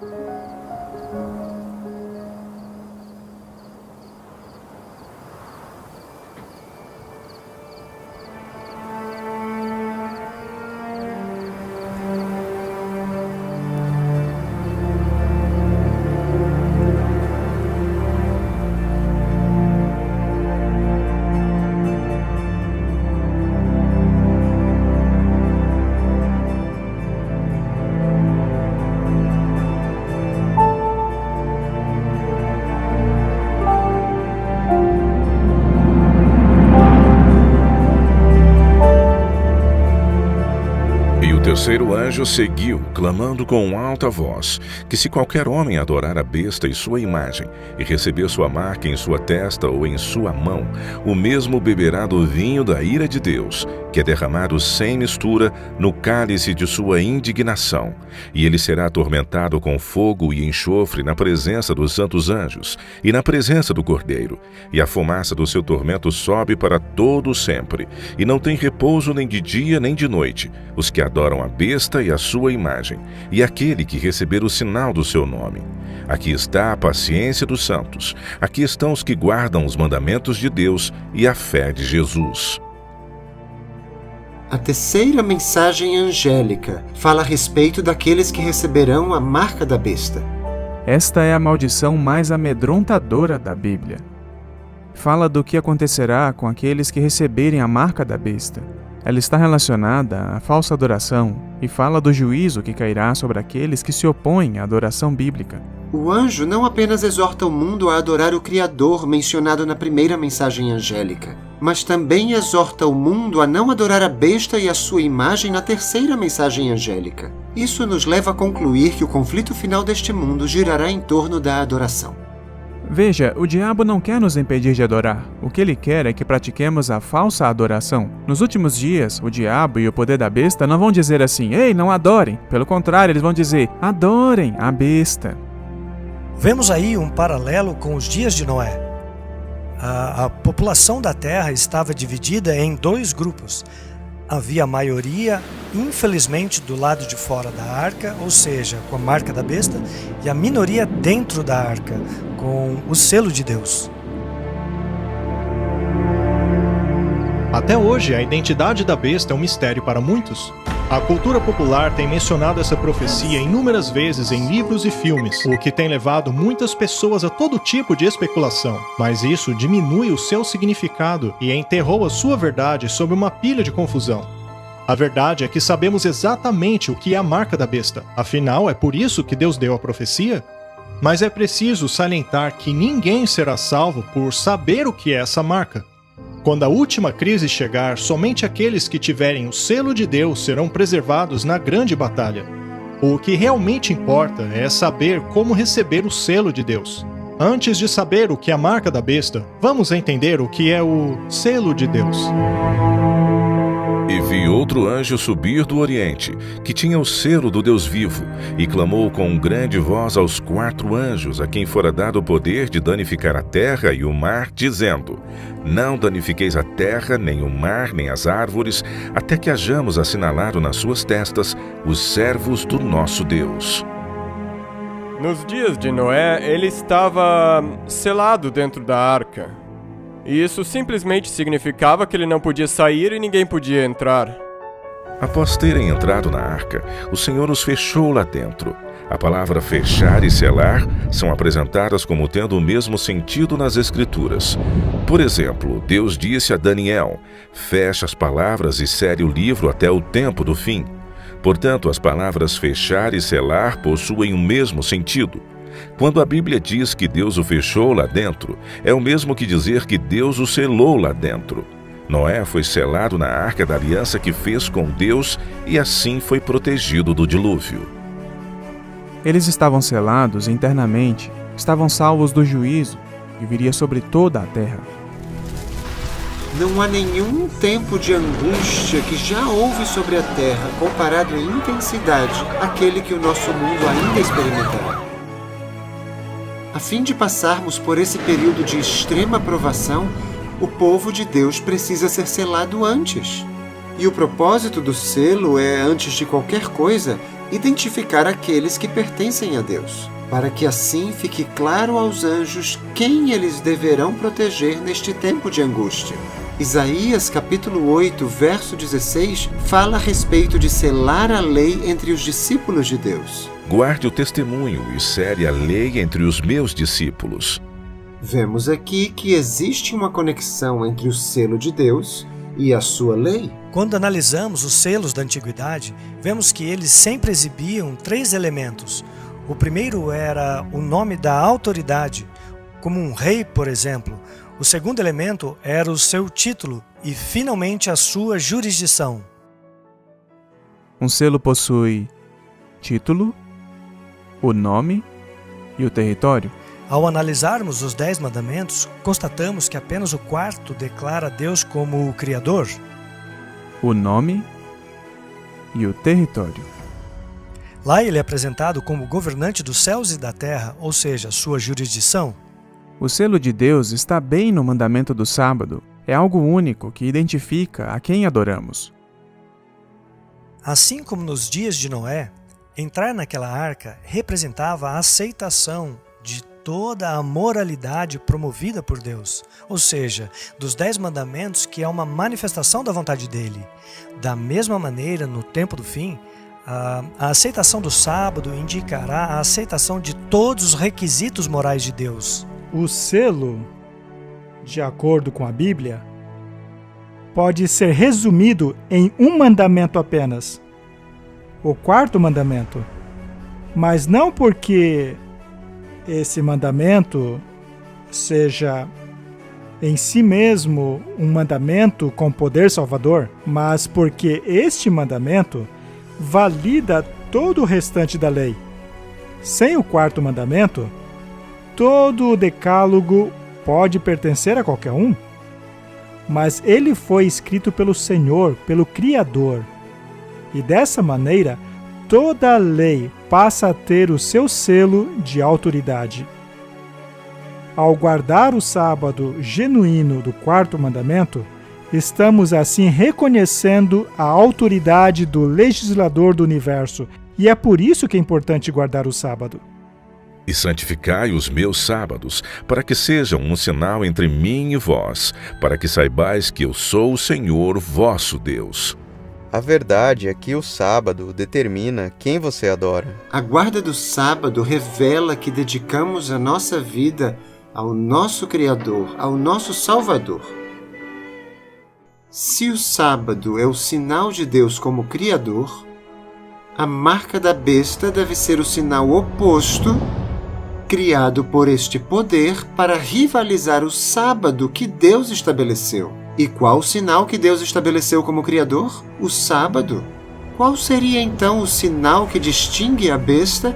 O terceiro anjo seguiu, clamando com alta voz, que se qualquer homem adorar a besta e sua imagem, e receber sua marca em sua testa ou em sua mão, o mesmo beberá do vinho da ira de Deus, que é derramado sem mistura no cálice de sua indignação, e ele será atormentado com fogo e enxofre na presença dos santos anjos e na presença do Cordeiro, e a fumaça do seu tormento sobe para todo sempre, e não tem repouso nem de dia nem de noite, os que adoram a besta e a sua imagem, e aquele que receber o sinal do seu nome. Aqui está a paciência dos santos, aqui estão os que guardam os mandamentos de Deus e a fé de Jesus. A terceira mensagem angélica fala a respeito daqueles que receberão a marca da besta. Esta é a maldição mais amedrontadora da Bíblia. Fala do que acontecerá com aqueles que receberem a marca da besta. Ela está relacionada à falsa adoração e fala do juízo que cairá sobre aqueles que se opõem à adoração bíblica. O anjo não apenas exorta o mundo a adorar o Criador mencionado na primeira mensagem angélica, mas também exorta o mundo a não adorar a besta e a sua imagem na terceira mensagem angélica. Isso nos leva a concluir que o conflito final deste mundo girará em torno da adoração. Veja, o diabo não quer nos impedir de adorar. O que ele quer é que pratiquemos a falsa adoração. Nos últimos dias, o diabo e o poder da besta não vão dizer assim, ei, não adorem. Pelo contrário, eles vão dizer, adorem a besta. Vemos aí um paralelo com os dias de Noé. A população da terra estava dividida em dois grupos. Havia a maioria, infelizmente, do lado de fora da arca, ou seja, com a marca da besta, e a minoria dentro da arca, com o selo de Deus. Até hoje, a identidade da besta é um mistério para muitos. A cultura popular tem mencionado essa profecia inúmeras vezes em livros e filmes, o que tem levado muitas pessoas a todo tipo de especulação. Mas isso diminui o seu significado e enterrou a sua verdade sob uma pilha de confusão. A verdade é que sabemos exatamente o que é a marca da besta. Afinal, é por isso que Deus deu a profecia. Mas é preciso salientar que ninguém será salvo por saber o que é essa marca. Quando a última crise chegar, somente aqueles que tiverem o selo de Deus serão preservados na grande batalha. O que realmente importa é saber como receber o selo de Deus. Antes de saber o que é a marca da besta, vamos entender o que é o selo de Deus. E vi outro anjo subir do oriente, que tinha o selo do Deus vivo, e clamou com grande voz aos 4 anjos, a quem fora dado o poder de danificar a terra e o mar, dizendo: Não danifiqueis a terra, nem o mar, nem as árvores, até que hajamos assinalado nas suas testas os servos do nosso Deus. Nos dias de Noé, ele estava selado dentro da arca. E isso simplesmente significava que ele não podia sair e ninguém podia entrar. Após terem entrado na arca, o Senhor os fechou lá dentro. A palavra fechar e selar são apresentadas como tendo o mesmo sentido nas Escrituras. Por exemplo, Deus disse a Daniel: fecha as palavras e sele o livro até o tempo do fim. Portanto, as palavras fechar e selar possuem o mesmo sentido. Quando a Bíblia diz que Deus o fechou lá dentro, é o mesmo que dizer que Deus o selou lá dentro. Noé foi selado na arca da aliança que fez com Deus e assim foi protegido do dilúvio. Eles estavam selados internamente, estavam salvos do juízo que viria sobre toda a terra. Não há nenhum tempo de angústia que já houve sobre a terra comparado em intensidade àquele que o nosso mundo ainda experimentará. A fim de passarmos por esse período de extrema provação, o povo de Deus precisa ser selado antes. E o propósito do selo é, antes de qualquer coisa, identificar aqueles que pertencem a Deus, para que assim fique claro aos anjos quem eles deverão proteger neste tempo de angústia. Isaías capítulo 8, verso 16, fala a respeito de selar a lei entre os discípulos de Deus. Guarde o testemunho e sele a lei entre os meus discípulos. Vemos aqui que existe uma conexão entre o selo de Deus e a sua lei. Quando analisamos os selos da antiguidade, vemos que eles sempre exibiam 3 elementos. O primeiro era o nome da autoridade, como um rei, por exemplo. O segundo elemento era o seu título e, finalmente, a sua jurisdição. Um selo possui título, o nome e o território. Ao analisarmos os 10 mandamentos, constatamos que apenas o 4º declara Deus como o Criador. O nome e o território. Lá ele é apresentado como governante dos céus e da terra, ou seja, sua jurisdição. O selo de Deus está bem no mandamento do sábado. É algo único que identifica a quem adoramos. Assim como nos dias de Noé, entrar naquela arca representava a aceitação de toda a moralidade promovida por Deus, ou seja, dos 10 mandamentos, que é uma manifestação da vontade dele. Da mesma maneira, no tempo do fim, a aceitação do sábado indicará a aceitação de todos os requisitos morais de Deus. O selo, de acordo com a Bíblia, pode ser resumido em um mandamento apenas, o 4º mandamento, mas não porque esse mandamento seja em si mesmo um mandamento com poder salvador, mas porque este mandamento valida todo o restante da lei. Sem o 4º mandamento, todo o decálogo pode pertencer a qualquer um, mas ele foi escrito pelo Senhor, pelo Criador. E dessa maneira, toda a lei passa a ter o seu selo de autoridade. Ao guardar o sábado genuíno do quarto mandamento, estamos assim reconhecendo a autoridade do legislador do universo, e é por isso que é importante guardar o sábado. E santificai os meus sábados, para que sejam um sinal entre mim e vós, para que saibais que eu sou o Senhor vosso Deus. A verdade é que o sábado determina quem você adora. A guarda do sábado revela que dedicamos a nossa vida ao nosso Criador, ao nosso Salvador. Se o sábado é o sinal de Deus como Criador, a marca da besta deve ser o sinal oposto, criado por este poder para rivalizar o sábado que Deus estabeleceu. E qual o sinal que Deus estabeleceu como Criador? O sábado. Qual seria então o sinal que distingue a besta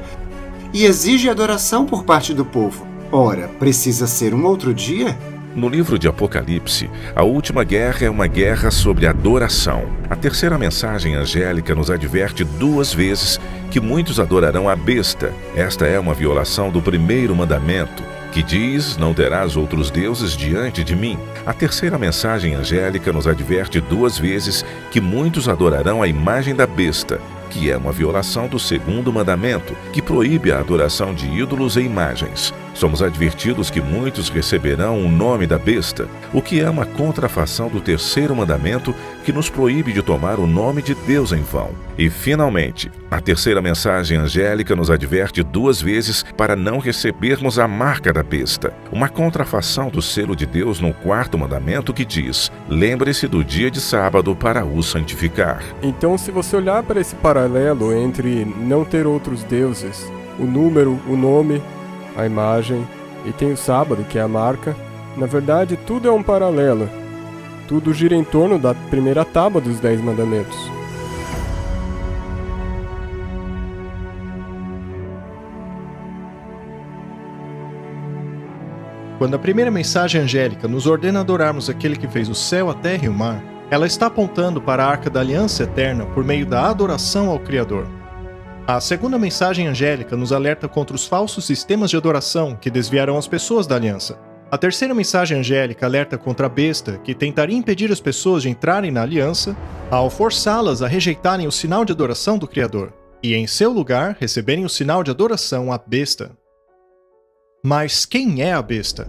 e exige adoração por parte do povo? Ora, precisa ser um outro dia? No livro de Apocalipse, a última guerra é uma guerra sobre adoração. A terceira mensagem angélica nos adverte 2 vezes que muitos adorarão a besta. Esta é uma violação do primeiro mandamento, que diz: não terás outros deuses diante de mim. A terceira mensagem angélica nos adverte 2 vezes que muitos adorarão a imagem da besta, que é uma violação do segundo mandamento, que proíbe a adoração de ídolos e imagens. Somos advertidos que muitos receberão o nome da besta, o que é uma contrafação do terceiro mandamento, que nos proíbe de tomar o nome de Deus em vão. E, finalmente, a terceira mensagem angélica nos adverte 2 vezes para não recebermos a marca da besta, uma contrafação do selo de Deus no quarto mandamento, que diz: lembre-se do dia de sábado para o santificar. Então, se você olhar para esse paralelo entre não ter outros deuses, o número, o nome, a imagem, e tem o sábado, que é a marca, na verdade tudo é um paralelo. Tudo gira em torno da primeira tábua dos 10 mandamentos. Quando a primeira mensagem angélica nos ordena adorarmos aquele que fez o céu, a terra e o mar, ela está apontando para a Arca da Aliança Eterna por meio da adoração ao Criador. A segunda mensagem angélica nos alerta contra os falsos sistemas de adoração que desviarão as pessoas da aliança. A terceira mensagem angélica alerta contra a besta, que tentaria impedir as pessoas de entrarem na aliança ao forçá-las a rejeitarem o sinal de adoração do Criador e, em seu lugar, receberem o sinal de adoração à besta. Mas quem é a besta?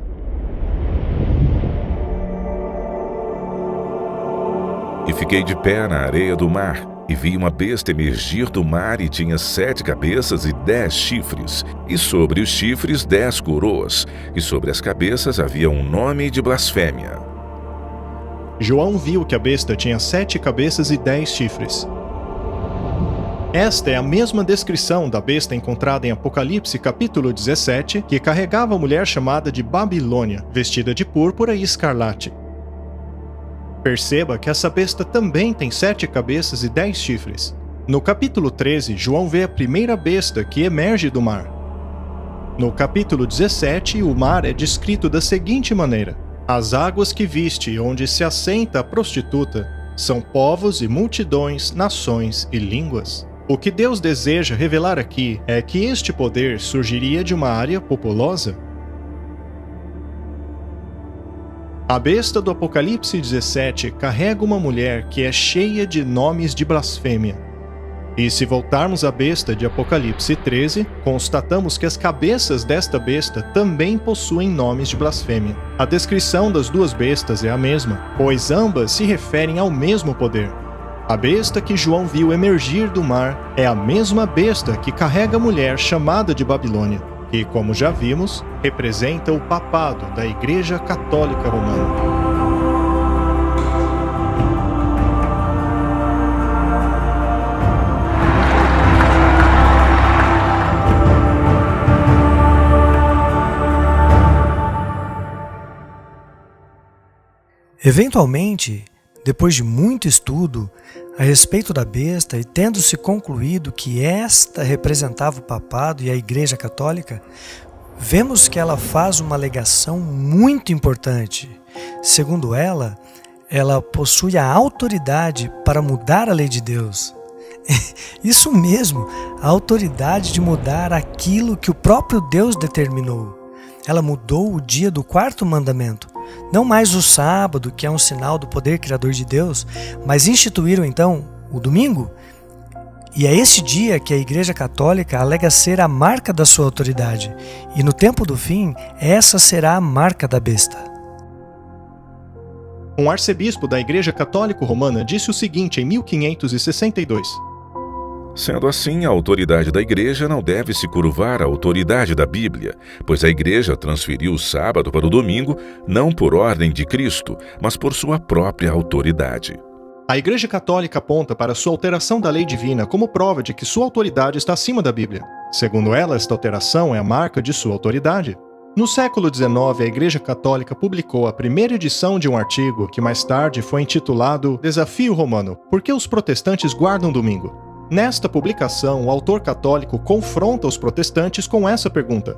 E fiquei de pé na areia do mar, e vi uma besta emergir do mar, e tinha 7 cabeças e 10 chifres, e sobre os chifres 10 coroas, e sobre as cabeças havia um nome de blasfêmia. João viu que a besta tinha 7 cabeças e 10 chifres. Esta é a mesma descrição da besta encontrada em Apocalipse capítulo 17, que carregava a mulher chamada de Babilônia, vestida de púrpura e escarlate. Perceba que essa besta também tem 7 cabeças e 10 chifres. No capítulo 13, João vê a primeira besta que emerge do mar. No capítulo 17, o mar é descrito da seguinte maneira: as águas que viste, onde se assenta a prostituta, são povos e multidões, nações e línguas. O que Deus deseja revelar aqui é que este poder surgiria de uma área populosa. A besta do Apocalipse 17 carrega uma mulher que é cheia de nomes de blasfêmia. E se voltarmos à besta de Apocalipse 13, constatamos que as cabeças desta besta também possuem nomes de blasfêmia. A descrição das 2 bestas é a mesma, pois ambas se referem ao mesmo poder. A besta que João viu emergir do mar é a mesma besta que carrega a mulher chamada de Babilônia, que, como já vimos, representa o papado da Igreja Católica Romana. Eventualmente, depois de muito estudo a respeito da besta e tendo-se concluído que esta representava o papado e a Igreja Católica, vemos que ela faz uma alegação muito importante. Segundo ela possui a autoridade para mudar a lei de Deus. Isso mesmo, a autoridade de mudar aquilo que o próprio Deus determinou. Ela mudou o dia do 4º mandamento. Não mais o sábado, que é um sinal do poder criador de Deus, mas instituíram então o domingo. E é esse dia que a Igreja Católica alega ser a marca da sua autoridade. E no tempo do fim, essa será a marca da besta. Um arcebispo da Igreja Católica Romana disse o seguinte em 1562. Sendo assim, a autoridade da Igreja não deve se curvar à autoridade da Bíblia, pois a Igreja transferiu o sábado para o domingo não por ordem de Cristo, mas por sua própria autoridade. A Igreja Católica aponta para sua alteração da lei divina como prova de que sua autoridade está acima da Bíblia. Segundo ela, esta alteração é a marca de sua autoridade. No século XIX, a Igreja Católica publicou a primeira edição de um artigo que mais tarde foi intitulado Desafio Romano: Por que os protestantes guardam domingo? Nesta publicação, o autor católico confronta os protestantes com essa pergunta: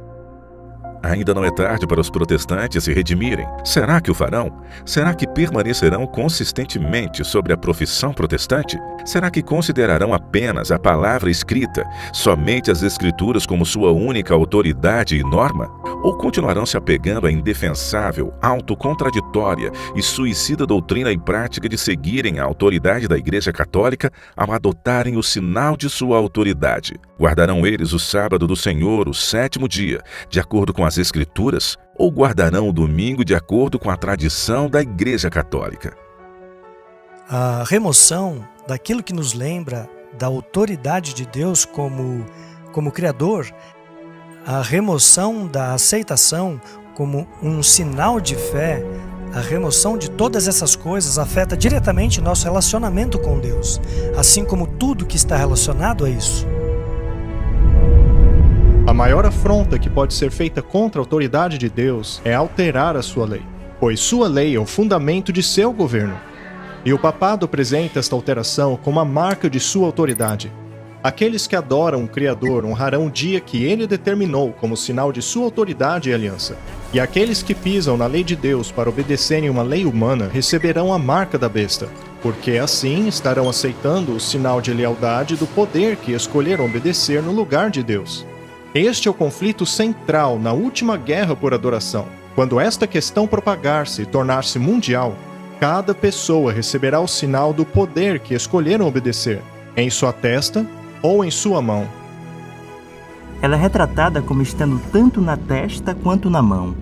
Ainda não é tarde para os protestantes se redimirem. Será que o farão? Será que permanecerão consistentemente sobre a profissão protestante? Será que considerarão apenas a palavra escrita, somente as Escrituras como sua única autoridade e norma? Ou continuarão se apegando à indefensável, autocontraditória e suicida doutrina e prática de seguirem a autoridade da Igreja Católica ao adotarem o sinal de sua autoridade? Guardarão eles o sábado do Senhor, o 7º dia, de acordo com as Escrituras, ou guardarão o domingo de acordo com a tradição da Igreja Católica? A remoção daquilo que nos lembra da autoridade de Deus como Criador, a remoção da aceitação como um sinal de fé, a remoção de todas essas coisas afeta diretamente nosso relacionamento com Deus, assim como tudo que está relacionado a isso. A maior afronta que pode ser feita contra a autoridade de Deus é alterar a sua lei, pois sua lei é o fundamento de seu governo. E o papado apresenta esta alteração como a marca de sua autoridade. Aqueles que adoram o Criador honrarão o dia que ele determinou como sinal de sua autoridade e aliança. E aqueles que pisam na lei de Deus para obedecerem uma lei humana receberão a marca da besta, porque assim estarão aceitando o sinal de lealdade do poder que escolheram obedecer no lugar de Deus. Este é o conflito central na última guerra por adoração. Quando esta questão propagar-se e tornar-se mundial, cada pessoa receberá o sinal do poder que escolheram obedecer, em sua testa ou em sua mão. Ela é retratada como estando tanto na testa quanto na mão.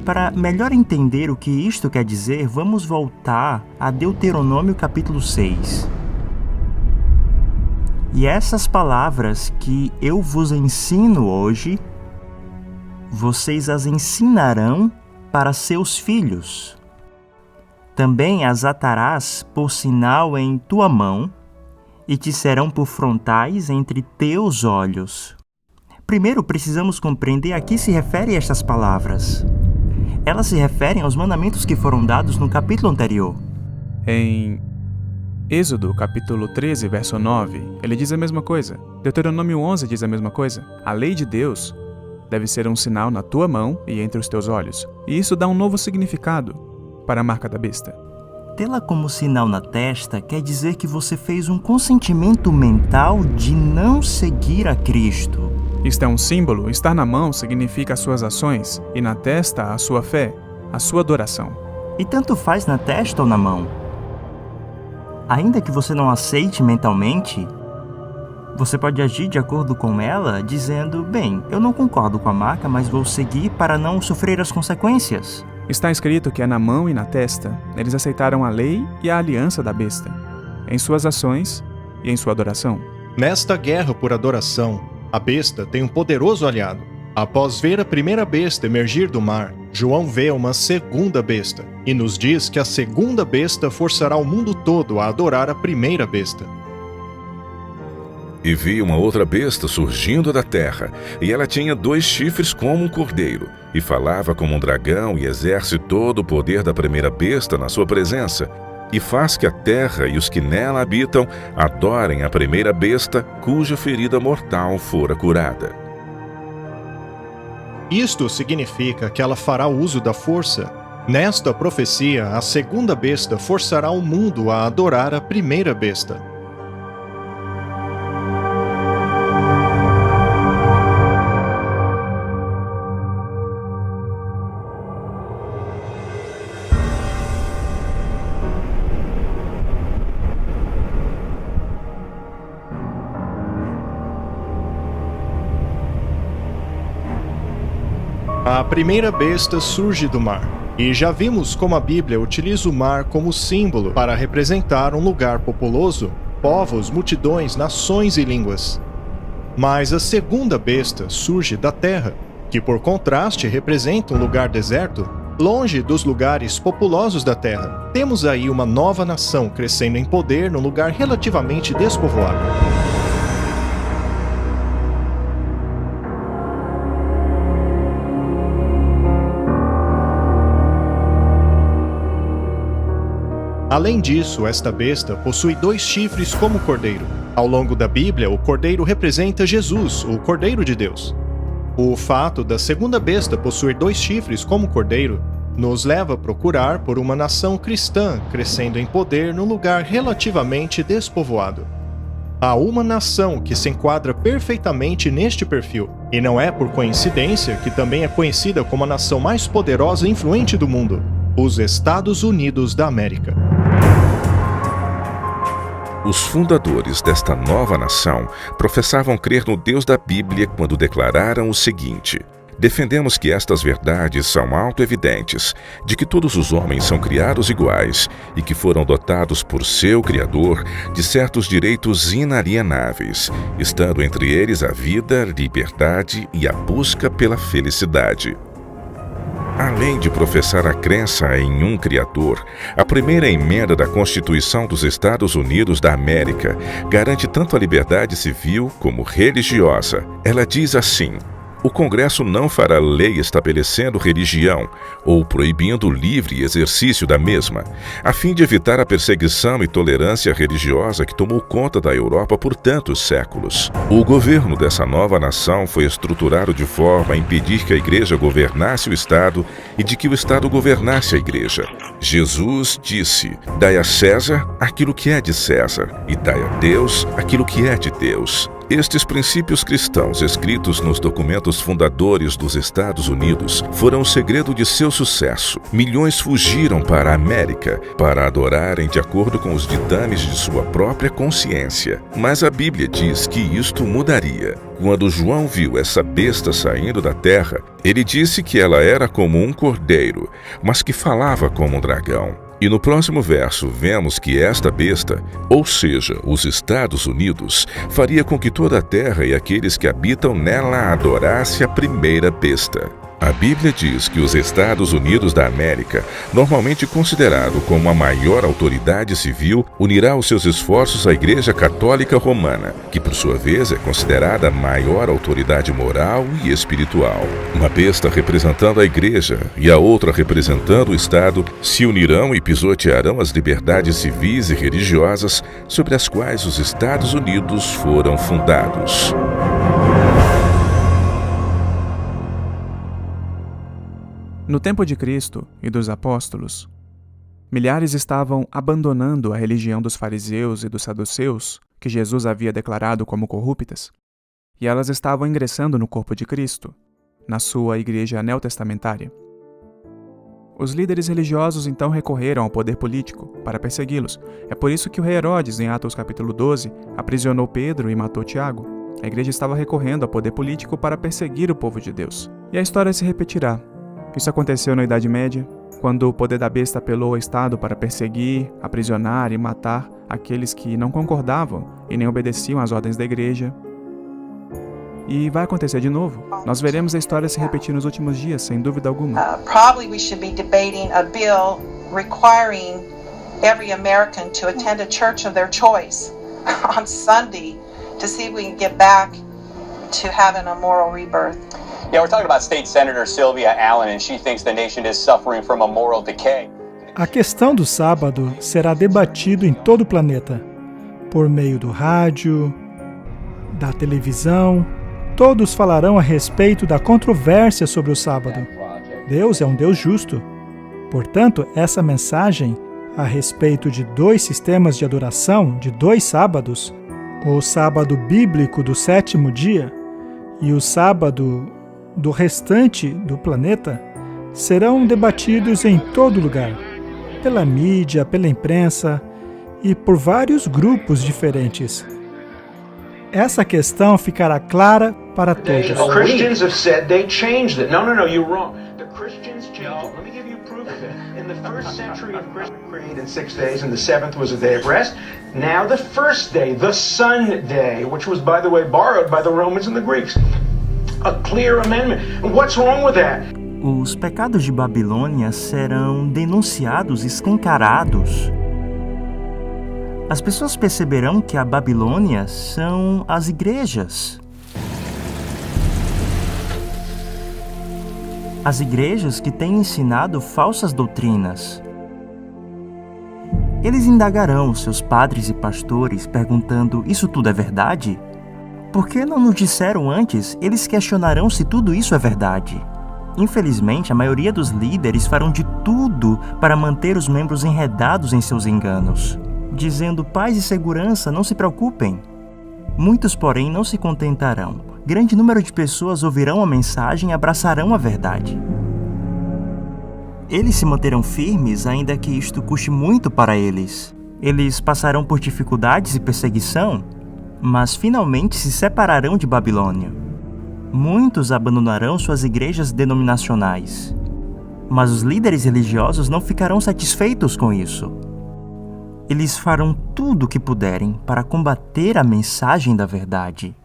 Para melhor entender o que isto quer dizer, vamos voltar a Deuteronômio capítulo 6. E essas palavras que eu vos ensino hoje, vocês as ensinarão para seus filhos. Também as atarás por sinal em tua mão, e te serão por frontais entre teus olhos. Primeiro, precisamos compreender a que se refere estas palavras. Elas se referem aos mandamentos que foram dados no capítulo anterior. Em Êxodo, capítulo 13, verso 9, ele diz a mesma coisa. Deuteronômio 11 diz a mesma coisa. A lei de Deus deve ser um sinal na tua mão e entre os teus olhos. E isso dá um novo significado para a marca da besta. Tê-la como sinal na testa quer dizer que você fez um consentimento mental de não seguir a Cristo. Isto é um símbolo. Estar na mão significa as suas ações e na testa a sua fé, a sua adoração. E tanto faz na testa ou na mão. Ainda que você não aceite mentalmente, você pode agir de acordo com ela, dizendo, bem, eu não concordo com a marca, mas vou seguir para não sofrer as consequências. Está escrito que é na mão e na testa. Eles aceitaram a lei e a aliança da besta, em suas ações e em sua adoração. Nesta guerra por adoração, a besta tem um poderoso aliado. Após ver a primeira besta emergir do mar, João vê uma segunda besta, e nos diz que a segunda besta forçará o mundo todo a adorar a primeira besta. E vi uma outra besta surgindo da terra, e ela tinha 2 chifres como um cordeiro, e falava como um dragão, e exerce todo o poder da primeira besta na sua presença, e faz que a terra e os que nela habitam adorem a primeira besta, cuja ferida mortal fora curada. Isto significa que ela fará uso da força. Nesta profecia, a segunda besta forçará o mundo a adorar a primeira besta. A primeira besta surge do mar, e já vimos como a Bíblia utiliza o mar como símbolo para representar um lugar populoso, povos, multidões, nações e línguas. Mas a segunda besta surge da terra, que por contraste representa um lugar deserto, longe dos lugares populosos da terra. Temos aí uma nova nação crescendo em poder num lugar relativamente despovoado. Além disso, esta besta possui 2 chifres como cordeiro. Ao longo da Bíblia, o cordeiro representa Jesus, o Cordeiro de Deus. O fato da segunda besta possuir 2 chifres como cordeiro nos leva a procurar por uma nação cristã crescendo em poder num lugar relativamente despovoado. Há uma nação que se enquadra perfeitamente neste perfil, e não é por coincidência que também é conhecida como a nação mais poderosa e influente do mundo: os Estados Unidos da América. Os fundadores desta nova nação professavam crer no Deus da Bíblia quando declararam o seguinte: defendemos que estas verdades são auto-evidentes, de que todos os homens são criados iguais e que foram dotados por seu Criador de certos direitos inalienáveis, estando entre eles a vida, liberdade e a busca pela felicidade. Além de professar a crença em um Criador, a primeira emenda da Constituição dos Estados Unidos da América garante tanto a liberdade civil como religiosa. Ela diz assim: o Congresso não fará lei estabelecendo religião ou proibindo o livre exercício da mesma, a fim de evitar a perseguição e tolerância religiosa que tomou conta da Europa por tantos séculos. O governo dessa nova nação foi estruturado de forma a impedir que a Igreja governasse o Estado e de que o Estado governasse a Igreja. Jesus disse: dai a César aquilo que é de César e dai a Deus aquilo que é de Deus. Estes princípios cristãos escritos nos documentos fundadores dos Estados Unidos foram o segredo de seu sucesso. Milhões fugiram para a América para adorarem de acordo com os ditames de sua própria consciência. Mas a Bíblia diz que isto mudaria. Quando João viu essa besta saindo da terra, ele disse que ela era como um cordeiro, mas que falava como um dragão. E no próximo verso vemos que esta besta, ou seja, os Estados Unidos, faria com que toda a terra e aqueles que habitam nela adorasse a primeira besta. A Bíblia diz que os Estados Unidos da América, normalmente considerado como a maior autoridade civil, unirá os seus esforços à Igreja Católica Romana, que por sua vez é considerada a maior autoridade moral e espiritual. Uma besta representando a Igreja e a outra representando o Estado se unirão e pisotearão as liberdades civis e religiosas sobre as quais os Estados Unidos foram fundados. No tempo de Cristo e dos apóstolos, milhares estavam abandonando a religião dos fariseus e dos saduceus, que Jesus havia declarado como corruptas, e elas estavam ingressando no corpo de Cristo, na sua igreja neotestamentária. Os líderes religiosos então recorreram ao poder político para persegui-los. É por isso que o rei Herodes, em Atos capítulo 12, aprisionou Pedro e matou Tiago. A igreja estava recorrendo ao poder político para perseguir o povo de Deus. E a história se repetirá. Isso aconteceu na Idade Média, quando o poder da besta apelou ao Estado para perseguir, aprisionar e matar aqueles que não concordavam e nem obedeciam às ordens da igreja. E vai acontecer de novo. Nós veremos a história se repetir nos últimos dias, sem dúvida alguma. Probably we should be debating a bill requiring every American to attend a church of their choice on Sunday to see if we can get back to having a moral rebirth. Yeah, we're talking about State Senator Sylvia Allen, and she thinks the nation is suffering from a moral decay. A questão do sábado será debatido em todo o planeta, por meio do rádio, da televisão todos falarão a respeito da controvérsia sobre o sábado. Deus é um Deus justo. Portanto, essa mensagem a respeito de 2 sistemas de adoração de 2 sábados, o sábado bíblico do 7º dia e o sábado do restante do planeta, serão debatidos em todo lugar, pela mídia, pela imprensa e por vários grupos diferentes. Essa questão ficará clara para todos. Christians have said they changed it. No, you're wrong. The Christians changed it. Let me give you proof of it. In the first century of Christian creed, in 6 days, and the 7th was a day of rest. Now the first day, the Sunday, which was, by the way, borrowed by the Romans and the Greeks. A clear amendment. And what's wrong with that? Os pecados de Babilônia serão denunciados, escancarados. As pessoas perceberão que a Babilônia são as igrejas. As igrejas que têm ensinado falsas doutrinas. Eles indagarão seus padres e pastores, perguntando: isso tudo é verdade? Por que não nos disseram antes? Eles questionarão se tudo isso é verdade. Infelizmente, a maioria dos líderes farão de tudo para manter os membros enredados em seus enganos, dizendo paz e segurança, não se preocupem. Muitos, porém, não se contentarão. Grande número de pessoas ouvirão a mensagem e abraçarão a verdade. Eles se manterão firmes, ainda que isto custe muito para eles. Eles passarão por dificuldades e perseguição, mas finalmente se separarão de Babilônia. Muitos abandonarão suas igrejas denominacionais, mas os líderes religiosos não ficarão satisfeitos com isso. Eles farão tudo o que puderem para combater a mensagem da verdade.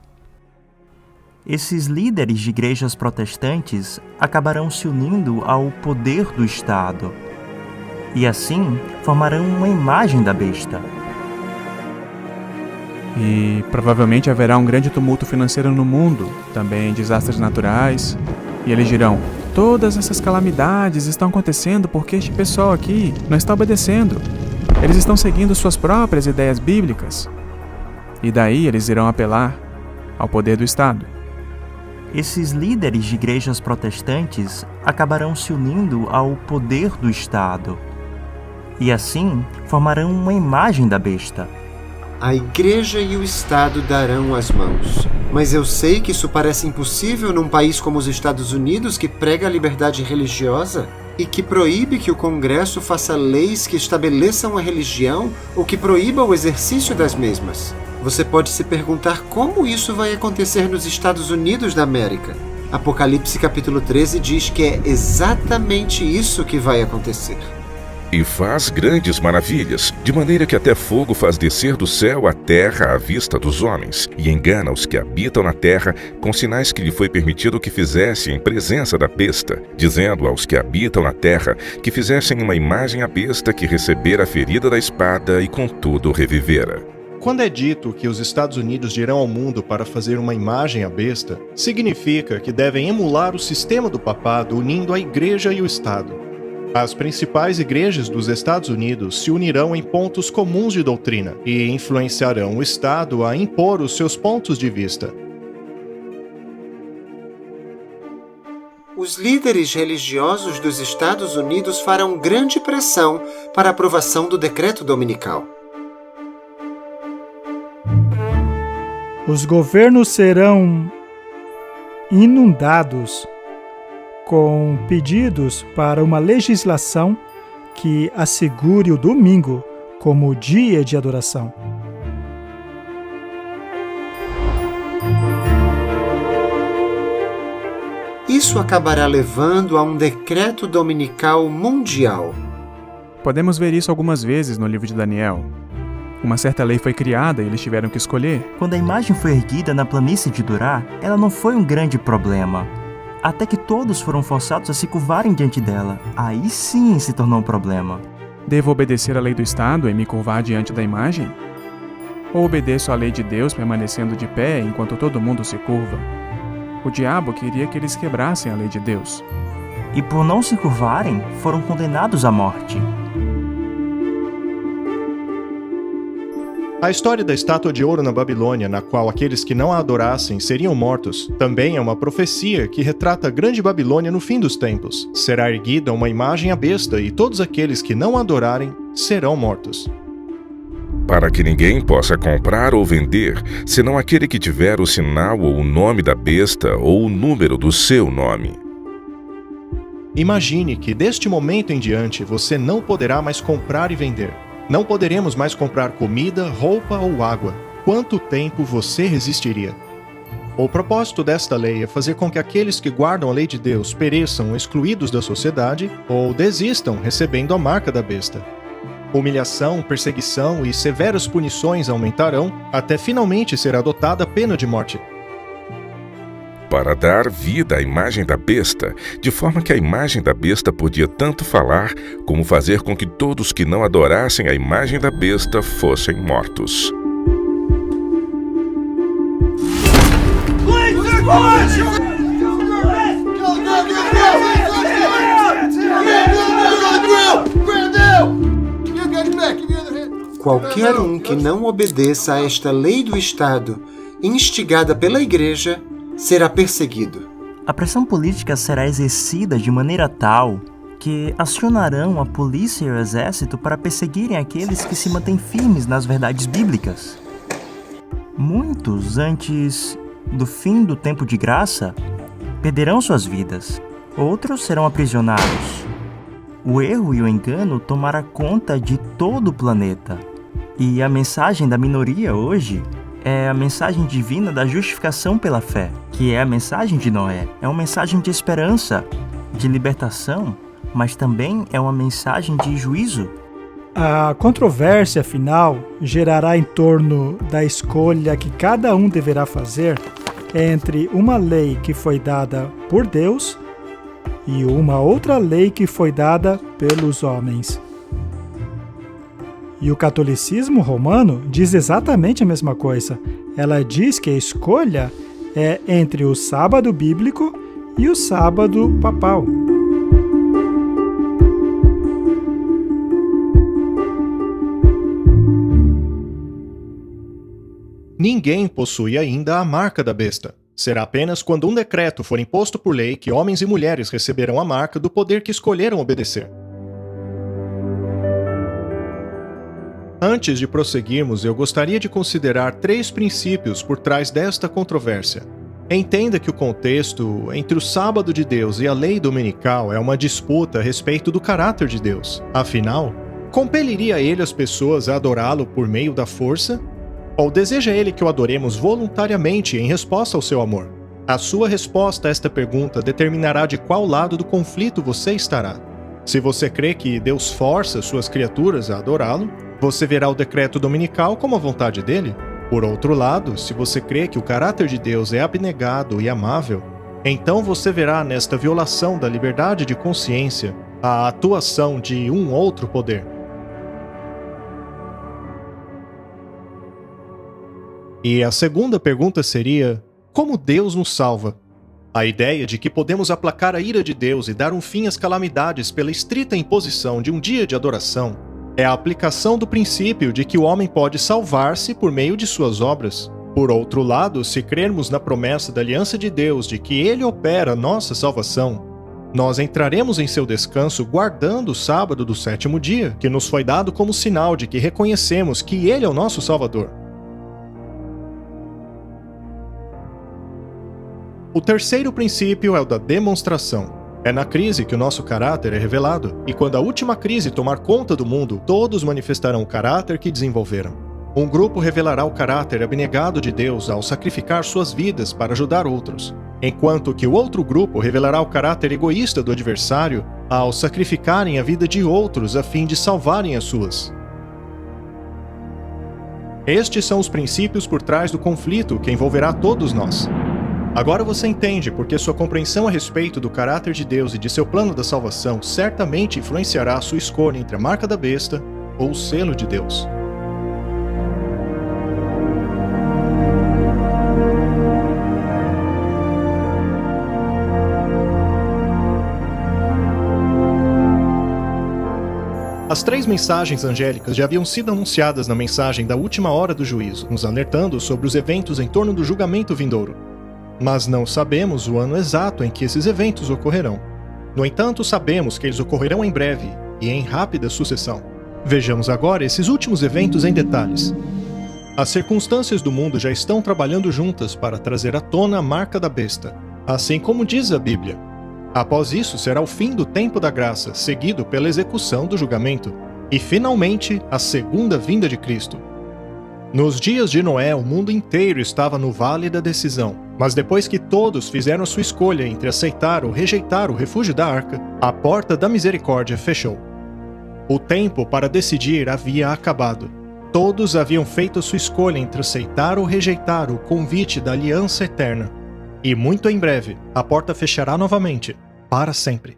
Esses líderes de igrejas protestantes acabarão se unindo ao poder do Estado e assim formarão uma imagem da besta. E provavelmente haverá um grande tumulto financeiro no mundo, também desastres naturais, e eles dirão: todas essas calamidades estão acontecendo porque este pessoal aqui não está obedecendo. Eles estão seguindo suas próprias ideias bíblicas. E daí eles irão apelar ao poder do Estado. Esses líderes de igrejas protestantes acabarão se unindo ao poder do Estado e assim formarão uma imagem da besta. A igreja e o Estado darão as mãos. Mas eu sei que isso parece impossível num país como os Estados Unidos, que prega a liberdade religiosa e que proíbe que o Congresso faça leis que estabeleçam a religião ou que proíba o exercício das mesmas. Você pode se perguntar como isso vai acontecer nos Estados Unidos da América. Apocalipse capítulo 13 diz que é exatamente isso que vai acontecer. E faz grandes maravilhas, de maneira que até fogo faz descer do céu a terra à vista dos homens, e engana os que habitam na terra com sinais que lhe foi permitido que fizesse em presença da besta, dizendo aos que habitam na terra que fizessem uma imagem à besta que recebera a ferida da espada e contudo revivera. Quando é dito que os Estados Unidos dirão ao mundo para fazer uma imagem à besta, significa que devem emular o sistema do papado unindo a igreja e o Estado. As principais igrejas dos Estados Unidos se unirão em pontos comuns de doutrina e influenciarão o Estado a impor os seus pontos de vista. Os líderes religiosos dos Estados Unidos farão grande pressão para a aprovação do decreto dominical. Os governos serão inundados com pedidos para uma legislação que assegure o domingo como dia de adoração. Isso acabará levando a um decreto dominical mundial. Podemos ver isso algumas vezes no livro de Daniel. Uma certa lei foi criada e eles tiveram que escolher. Quando a imagem foi erguida na planície de Dura, ela não foi um grande problema. Até que todos foram forçados a se curvarem diante dela. Aí sim se tornou um problema. Devo obedecer à lei do Estado e me curvar diante da imagem? Ou obedeço à lei de Deus permanecendo de pé enquanto todo mundo se curva? O diabo queria que eles quebrassem a lei de Deus. E por não se curvarem, foram condenados à morte. A história da estátua de ouro na Babilônia, na qual aqueles que não a adorassem seriam mortos, também é uma profecia que retrata a grande Babilônia no fim dos tempos. Será erguida uma imagem à besta e todos aqueles que não a adorarem serão mortos. Para que ninguém possa comprar ou vender, senão aquele que tiver o sinal ou o nome da besta ou o número do seu nome. Imagine que deste momento em diante você não poderá mais comprar e vender. Não poderemos mais comprar comida, roupa ou água. Quanto tempo você resistiria? O propósito desta lei é fazer com que aqueles que guardam a lei de Deus pereçam excluídos da sociedade ou desistam recebendo a marca da besta. Humilhação, perseguição e severas punições aumentarão até finalmente ser adotada a pena de morte. Para dar vida à imagem da besta, de forma que a imagem da besta podia tanto falar, como fazer com que todos que não adorassem a imagem da besta fossem mortos. Qualquer um que não obedeça a esta lei do Estado, instigada pela Igreja, será perseguido. A pressão política será exercida de maneira tal que acionarão a polícia e o exército para perseguirem aqueles que se mantêm firmes nas verdades bíblicas. Muitos, antes do fim do tempo de graça, perderão suas vidas. Outros serão aprisionados. O erro e o engano tomará conta de todo o planeta. E a mensagem da minoria hoje é a mensagem divina da justificação pela fé, que é a mensagem de Noé. É uma mensagem de esperança, de libertação, mas também é uma mensagem de juízo. A controvérsia final gerará em torno da escolha que cada um deverá fazer entre uma lei que foi dada por Deus e uma outra lei que foi dada pelos homens. E o catolicismo romano diz exatamente a mesma coisa. Ela diz que a escolha é entre o sábado bíblico e o sábado papal. Ninguém possui ainda a marca da besta. Será apenas quando um decreto for imposto por lei que homens e mulheres receberão a marca do poder que escolheram obedecer. Antes de prosseguirmos, eu gostaria de considerar 3 princípios por trás desta controvérsia. Entenda que o contexto entre o sábado de Deus e a lei dominical é uma disputa a respeito do caráter de Deus. Afinal, compeliria ele as pessoas a adorá-lo por meio da força? Ou deseja ele que o adoremos voluntariamente em resposta ao seu amor? A sua resposta a esta pergunta determinará de qual lado do conflito você estará. Se você crê que Deus força suas criaturas a adorá-lo, você verá o decreto dominical como a vontade dele. Por outro lado, se você crê que o caráter de Deus é abnegado e amável, então você verá nesta violação da liberdade de consciência a atuação de um outro poder. E a segunda pergunta seria: como Deus nos salva? A ideia de que podemos aplacar a ira de Deus e dar um fim às calamidades pela estrita imposição de um dia de adoração é a aplicação do princípio de que o homem pode salvar-se por meio de suas obras. Por outro lado, se crermos na promessa da aliança de Deus de que Ele opera nossa salvação, nós entraremos em seu descanso guardando o sábado do 7º dia, que nos foi dado como sinal de que reconhecemos que Ele é o nosso Salvador. O terceiro princípio é o da demonstração. É na crise que o nosso caráter é revelado, e quando a última crise tomar conta do mundo, todos manifestarão o caráter que desenvolveram. Um grupo revelará o caráter abnegado de Deus ao sacrificar suas vidas para ajudar outros, enquanto que o outro grupo revelará o caráter egoísta do adversário ao sacrificarem a vida de outros a fim de salvarem as suas. Estes são os princípios por trás do conflito que envolverá todos nós. Agora você entende porque sua compreensão a respeito do caráter de Deus e de seu plano da salvação certamente influenciará a sua escolha entre a marca da besta ou o selo de Deus. As 3 mensagens angélicas já haviam sido anunciadas na mensagem da última hora do juízo, nos alertando sobre os eventos em torno do julgamento vindouro. Mas não sabemos o ano exato em que esses eventos ocorrerão. No entanto, sabemos que eles ocorrerão em breve e em rápida sucessão. Vejamos agora esses últimos eventos em detalhes. As circunstâncias do mundo já estão trabalhando juntas para trazer à tona a marca da besta, assim como diz a Bíblia. Após isso será o fim do tempo da graça, seguido pela execução do julgamento, e finalmente a segunda vinda de Cristo. Nos dias de Noé, o mundo inteiro estava no vale da decisão, mas depois que todos fizeram sua escolha entre aceitar ou rejeitar o refúgio da arca, a porta da misericórdia fechou. O tempo para decidir havia acabado. Todos haviam feito sua escolha entre aceitar ou rejeitar o convite da aliança eterna. E muito em breve, a porta fechará novamente, para sempre.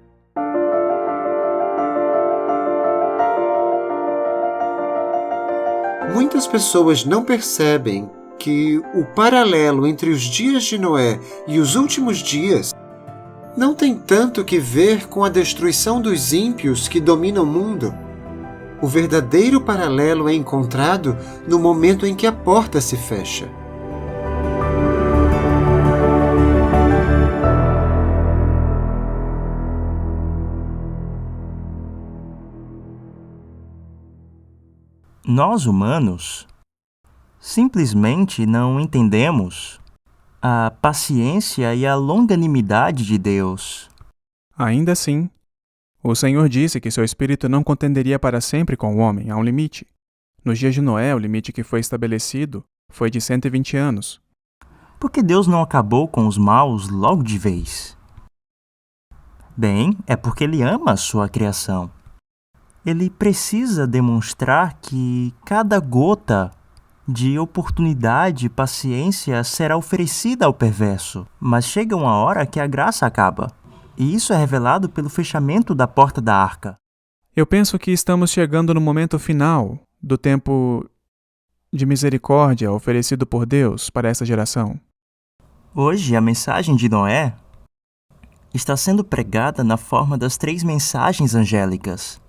Muitas pessoas não percebem que o paralelo entre os dias de Noé e os últimos dias não tem tanto que ver com a destruição dos ímpios que dominam o mundo. O verdadeiro paralelo é encontrado no momento em que a porta se fecha. Nós, humanos, simplesmente não entendemos a paciência e a longanimidade de Deus. Ainda assim, o Senhor disse que seu Espírito não contenderia para sempre com o homem, há um limite. Nos dias de Noé, o limite que foi estabelecido foi de 120 anos. Por que Deus não acabou com os maus logo de vez? Bem, é porque Ele ama a sua criação. Ele precisa demonstrar que cada gota de oportunidade e paciência será oferecida ao perverso. Mas chega uma hora que a graça acaba. E isso é revelado pelo fechamento da porta da arca. Eu penso que estamos chegando no momento final do tempo de misericórdia oferecido por Deus para essa geração. Hoje, a mensagem de Noé está sendo pregada na forma das 3 mensagens angélicas.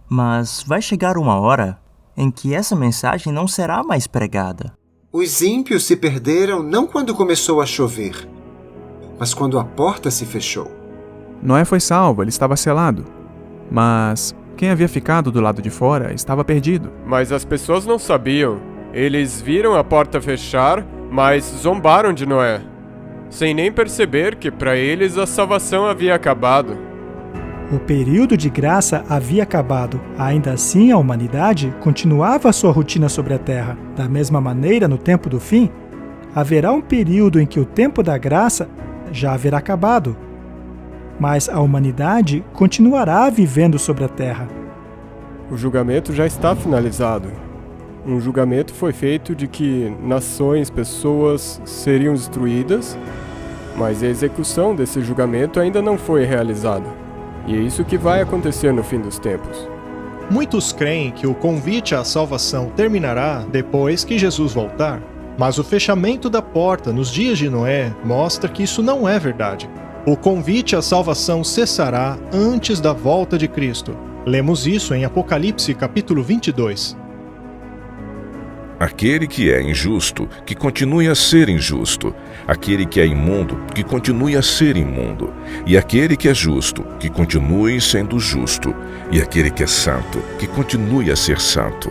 Mas vai chegar uma hora em que essa mensagem não será mais pregada. Os ímpios se perderam não quando começou a chover, mas quando a porta se fechou. Noé foi salvo, ele estava selado. Mas quem havia ficado do lado de fora estava perdido. Mas as pessoas não sabiam. Eles viram a porta fechar, mas zombaram de Noé, sem nem perceber que para eles a salvação havia acabado. O período de graça havia acabado. Ainda assim, a humanidade continuava a sua rotina sobre a Terra. Da mesma maneira, no tempo do fim, haverá um período em que o tempo da graça já haverá acabado. Mas a humanidade continuará vivendo sobre a Terra. O julgamento já está finalizado. Um julgamento foi feito de que nações, pessoas seriam destruídas, mas a execução desse julgamento ainda não foi realizada. E é isso que vai acontecer no fim dos tempos. Muitos creem que o convite à salvação terminará depois que Jesus voltar, mas o fechamento da porta nos dias de Noé mostra que isso não é verdade. O convite à salvação cessará antes da volta de Cristo. Lemos isso em Apocalipse capítulo 22. Aquele que é injusto, que continue a ser injusto. Aquele que é imundo, que continue a ser imundo. E aquele que é justo, que continue sendo justo. E aquele que é santo, que continue a ser santo.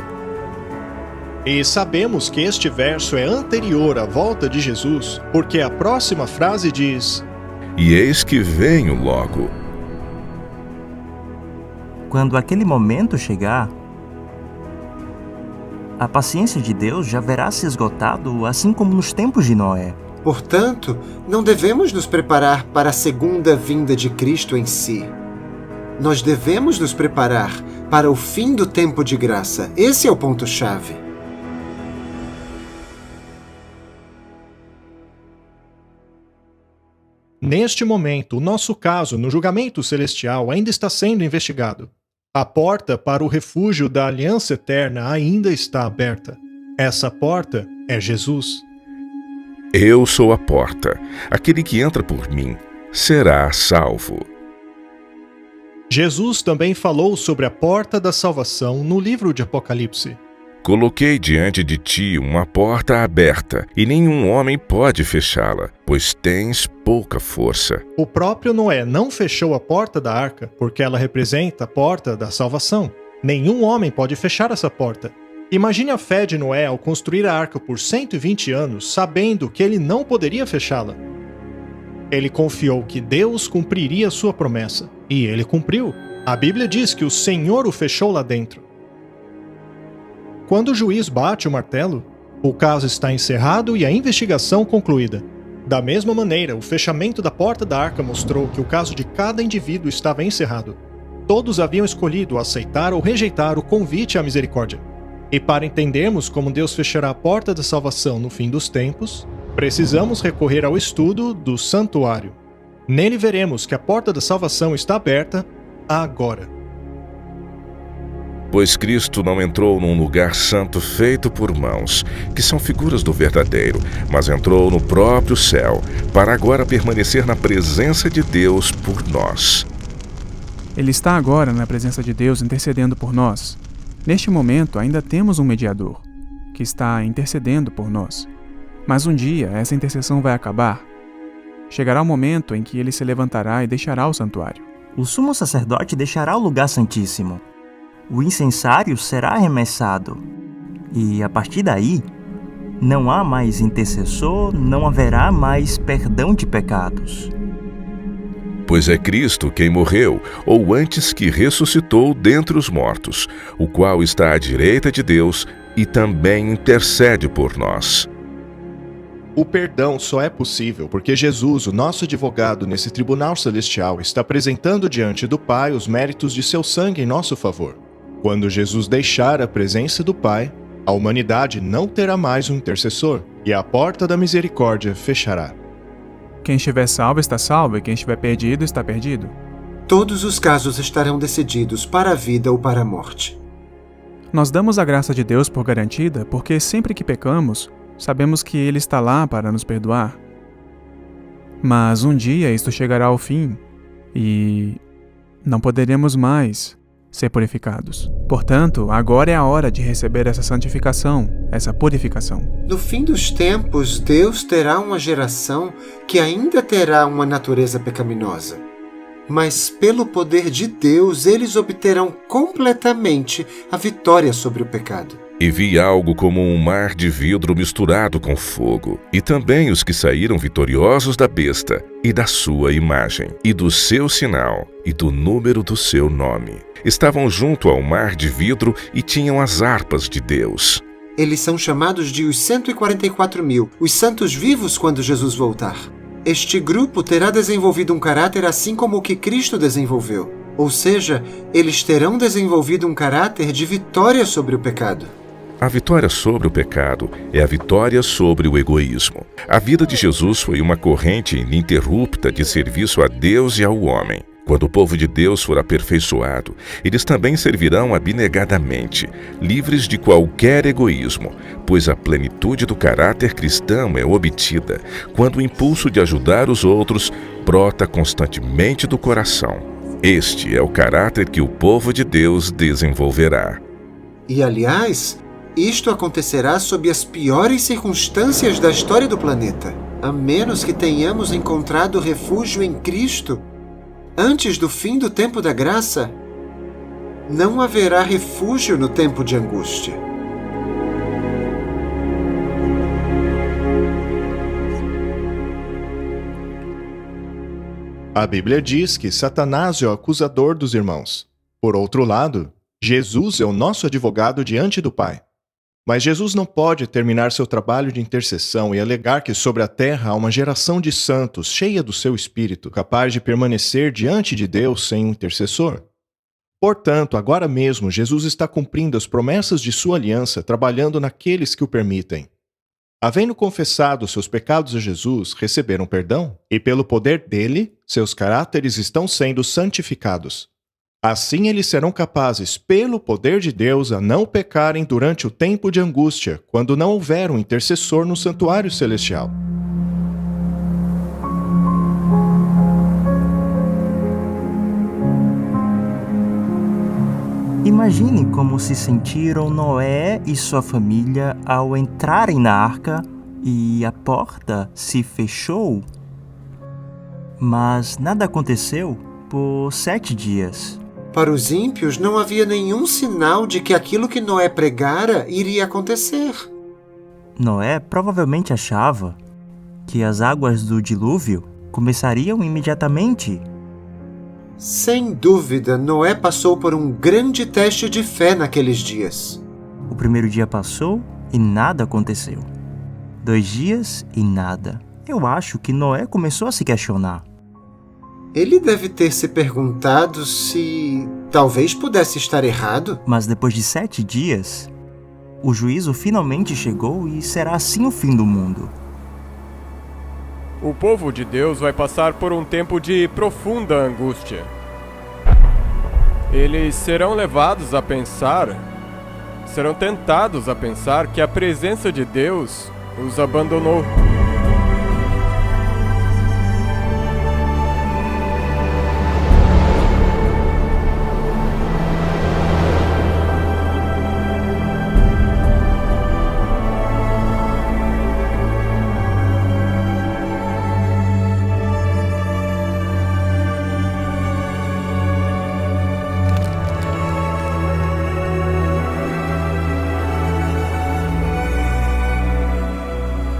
E sabemos que este verso é anterior à volta de Jesus, porque a próxima frase diz: E eis que venho logo. Quando aquele momento chegar, a paciência de Deus já verá se esgotado, assim como nos tempos de Noé. Portanto, não devemos nos preparar para a segunda vinda de Cristo em si. Nós devemos nos preparar para o fim do tempo de graça. Esse é o ponto-chave. Neste momento, o nosso caso no julgamento celestial ainda está sendo investigado. A porta para o refúgio da aliança eterna ainda está aberta. Essa porta é Jesus. Eu sou a porta. Aquele que entra por mim será salvo. Jesus também falou sobre a porta da salvação no livro de Apocalipse. Coloquei diante de ti uma porta aberta, e nenhum homem pode fechá-la, pois tens pouca força. O próprio Noé não fechou a porta da arca, porque ela representa a porta da salvação. Nenhum homem pode fechar essa porta. Imagine a fé de Noé ao construir a arca por 120 anos, sabendo que ele não poderia fechá-la. Ele confiou que Deus cumpriria sua promessa, e ele cumpriu. A Bíblia diz que o Senhor o fechou lá dentro. Quando o juiz bate o martelo, o caso está encerrado e a investigação concluída. Da mesma maneira, o fechamento da porta da arca mostrou que o caso de cada indivíduo estava encerrado. Todos haviam escolhido aceitar ou rejeitar o convite à misericórdia. E para entendermos como Deus fechará a porta da salvação no fim dos tempos, precisamos recorrer ao estudo do santuário. Nele veremos que a porta da salvação está aberta agora. Pois Cristo não entrou num lugar santo feito por mãos, que são figuras do verdadeiro, mas entrou no próprio céu, para agora permanecer na presença de Deus por nós. Ele está agora na presença de Deus intercedendo por nós. Neste momento ainda temos um mediador, que está intercedendo por nós. Mas um dia essa intercessão vai acabar. Chegará o momento em que ele se levantará e deixará o santuário. O sumo sacerdote deixará o lugar santíssimo. O incensário será arremessado. E a partir daí, não há mais intercessor, não haverá mais perdão de pecados. Pois é Cristo quem morreu, ou antes que ressuscitou dentre os mortos, o qual está à direita de Deus e também intercede por nós. O perdão só é possível porque Jesus, o nosso advogado nesse tribunal celestial, está apresentando diante do Pai os méritos de seu sangue em nosso favor. Quando Jesus deixar a presença do Pai, a humanidade não terá mais um intercessor, e a porta da misericórdia fechará. Quem estiver salvo está salvo, e quem estiver perdido está perdido. Todos os casos estarão decididos para a vida ou para a morte. Nós damos a graça de Deus por garantida, porque sempre que pecamos, sabemos que Ele está lá para nos perdoar. Mas um dia isto chegará ao fim, e não poderemos mais ser purificados. Portanto, agora é a hora de receber essa santificação, essa purificação. No fim dos tempos, Deus terá uma geração que ainda terá uma natureza pecaminosa. Mas pelo poder de Deus, eles obterão completamente a vitória sobre o pecado. E vi algo como um mar de vidro misturado com fogo, e também os que saíram vitoriosos da besta, e da sua imagem, e do seu sinal, e do número do seu nome. Estavam junto ao mar de vidro e tinham as harpas de Deus. Eles são chamados de os 144.000, os santos vivos quando Jesus voltar. Este grupo terá desenvolvido um caráter assim como o que Cristo desenvolveu. Ou seja, eles terão desenvolvido um caráter de vitória sobre o pecado. A vitória sobre o pecado é a vitória sobre o egoísmo. A vida de Jesus foi uma corrente ininterrupta de serviço a Deus e ao homem. Quando o povo de Deus for aperfeiçoado, eles também servirão abnegadamente, livres de qualquer egoísmo, pois a plenitude do caráter cristão é obtida quando o impulso de ajudar os outros brota constantemente do coração. Este é o caráter que o povo de Deus desenvolverá. E, aliás, isto acontecerá sob as piores circunstâncias da história do planeta, a menos que tenhamos encontrado refúgio em Cristo. Antes do fim do tempo da graça, não haverá refúgio no tempo de angústia. A Bíblia diz que Satanás é o acusador dos irmãos. Por outro lado, Jesus é o nosso advogado diante do Pai. Mas Jesus não pode terminar seu trabalho de intercessão e alegar que sobre a terra há uma geração de santos cheia do seu espírito, capaz de permanecer diante de Deus sem um intercessor. Portanto, agora mesmo, Jesus está cumprindo as promessas de sua aliança, trabalhando naqueles que o permitem. Havendo confessado seus pecados a Jesus, receberam perdão, e pelo poder dele, seus caráteres estão sendo santificados. Assim eles serão capazes, pelo poder de Deus, a não pecarem durante o tempo de angústia, quando não houver um intercessor no santuário celestial. Imagine como se sentiram Noé e sua família ao entrarem na arca e a porta se fechou. Mas nada aconteceu por 7 dias. Para os ímpios não havia nenhum sinal de que aquilo que Noé pregara iria acontecer. Noé provavelmente achava que as águas do dilúvio começariam imediatamente. Sem dúvida, Noé passou por um grande teste de fé naqueles dias. O primeiro dia passou e nada aconteceu. 2 dias e nada. Eu acho que Noé começou a se questionar. Ele deve ter se perguntado se talvez pudesse estar errado. Mas depois de 7 dias, o juízo finalmente chegou e será assim o fim do mundo. O povo de Deus vai passar por um tempo de profunda angústia. Eles serão levados a pensar, serão tentados a pensar que a presença de Deus os abandonou.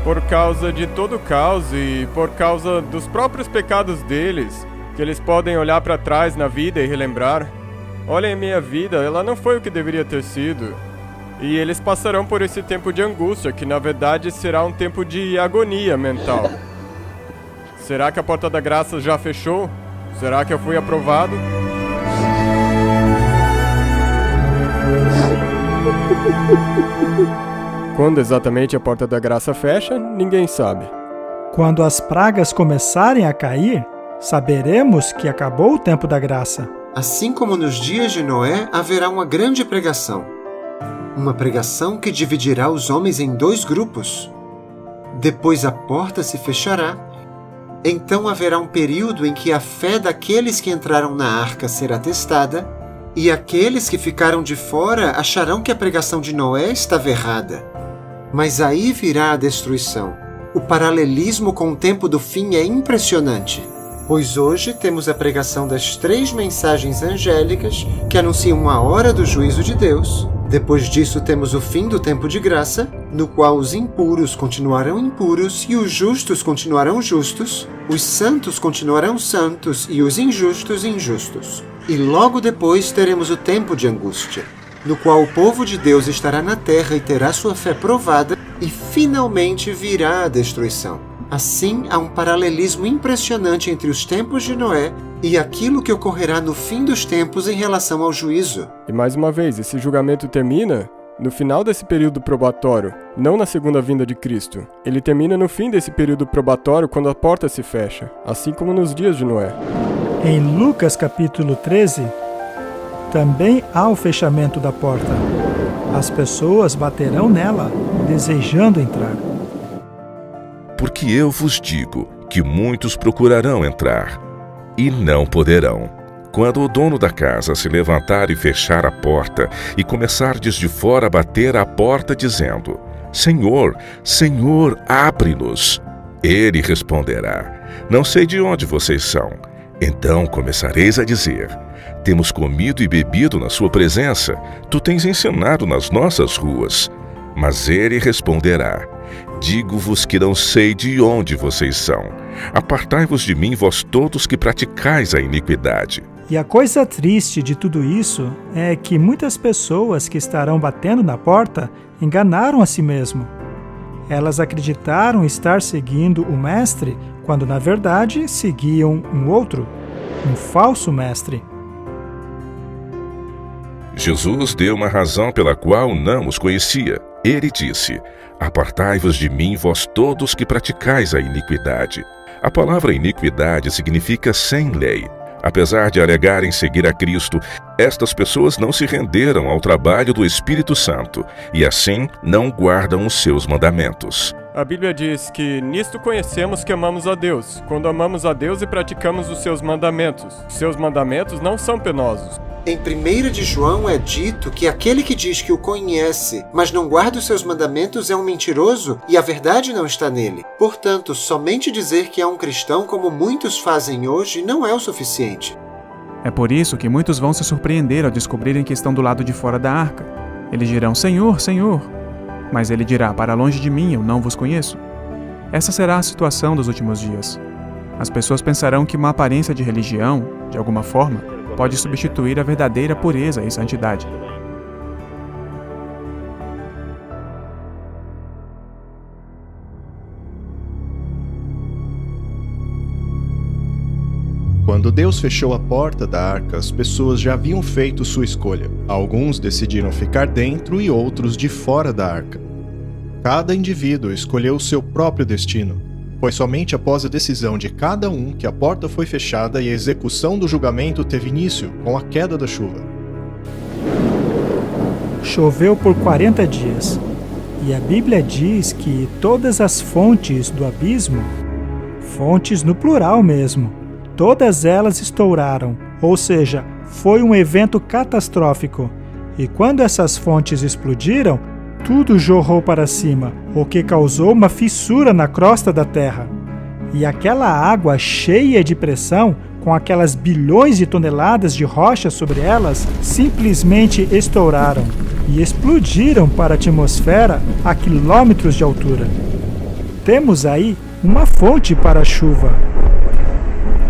Por causa de todo o caos e por causa dos próprios pecados deles, que eles podem olhar para trás na vida e relembrar: olhem, minha vida, ela não foi o que deveria ter sido. E eles passarão por esse tempo de angústia, que na verdade será um tempo de agonia mental. Será que a porta da graça já fechou? Será que eu fui aprovado? Quando exatamente a porta da graça fecha, ninguém sabe. Quando as pragas começarem a cair, saberemos que acabou o tempo da graça. Assim como nos dias de Noé, haverá uma grande pregação. Uma pregação que dividirá os homens em 2 grupos. Depois a porta se fechará. Então haverá um período em que a fé daqueles que entraram na arca será testada, e aqueles que ficaram de fora acharão que a pregação de Noé estava errada. Mas aí virá a destruição. O paralelismo com o tempo do fim é impressionante, pois hoje temos a pregação das 3 mensagens angélicas que anunciam a hora do juízo de Deus. Depois disso temos o fim do tempo de graça, no qual os impuros continuarão impuros e os justos continuarão justos, os santos continuarão santos e os injustos injustos. E logo depois teremos o tempo de angústia, no qual o povo de Deus estará na terra e terá sua fé provada, e finalmente virá a destruição. Assim, há um paralelismo impressionante entre os tempos de Noé e aquilo que ocorrerá no fim dos tempos em relação ao juízo. E mais uma vez, esse julgamento termina no final desse período probatório, não na segunda vinda de Cristo. Ele termina no fim desse período probatório, quando a porta se fecha, assim como nos dias de Noé. Em Lucas capítulo 13, também há o fechamento da porta. As pessoas baterão nela, desejando entrar. Porque eu vos digo que muitos procurarão entrar, e não poderão. Quando o dono da casa se levantar e fechar a porta, e começar desde fora a bater à porta, dizendo: Senhor, Senhor, abre-nos. Ele responderá: Não sei de onde vocês são. Então começareis a dizer: Temos comido e bebido na sua presença, tu tens ensinado nas nossas ruas. Mas ele responderá: Digo-vos que não sei de onde vocês são. Apartai-vos de mim, vós todos que praticais a iniquidade. E a coisa triste de tudo isso é que muitas pessoas que estarão batendo na porta enganaram a si mesmo. Elas acreditaram estar seguindo o mestre, quando na verdade seguiam um outro, um falso mestre. Jesus deu uma razão pela qual não os conhecia. Ele disse: Apartai-vos de mim, vós todos que praticais a iniquidade. A palavra iniquidade significa sem lei. Apesar de alegarem seguir a Cristo, estas pessoas não se renderam ao trabalho do Espírito Santo e assim não guardam os seus mandamentos. A Bíblia diz que nisto conhecemos que amamos a Deus, quando amamos a Deus e praticamos os seus mandamentos. Seus mandamentos não são penosos. Em 1 de João é dito que aquele que diz que o conhece, mas não guarda os seus mandamentos é um mentiroso e a verdade não está nele. Portanto, somente dizer que é um cristão como muitos fazem hoje não é o suficiente. É por isso que muitos vão se surpreender ao descobrirem que estão do lado de fora da arca. Eles dirão, Senhor, Senhor. Mas ele dirá, para longe de mim, eu não vos conheço. Essa será a situação dos últimos dias. As pessoas pensarão que uma aparência de religião, de alguma forma, pode substituir a verdadeira pureza e santidade. Quando Deus fechou a porta da arca, as pessoas já haviam feito sua escolha. Alguns decidiram ficar dentro e outros de fora da arca. Cada indivíduo escolheu o seu próprio destino. Foi somente após a decisão de cada um que a porta foi fechada e a execução do julgamento teve início com a queda da chuva. Choveu por 40 dias, e a Bíblia diz que todas as fontes do abismo, fontes no plural mesmo, todas elas estouraram, ou seja, foi um evento catastrófico. E quando essas fontes explodiram, tudo jorrou para cima, o que causou uma fissura na crosta da terra. E aquela água cheia de pressão, com aquelas bilhões de toneladas de rocha sobre elas, simplesmente estouraram e explodiram para a atmosfera a quilômetros de altura. Temos aí uma fonte para a chuva,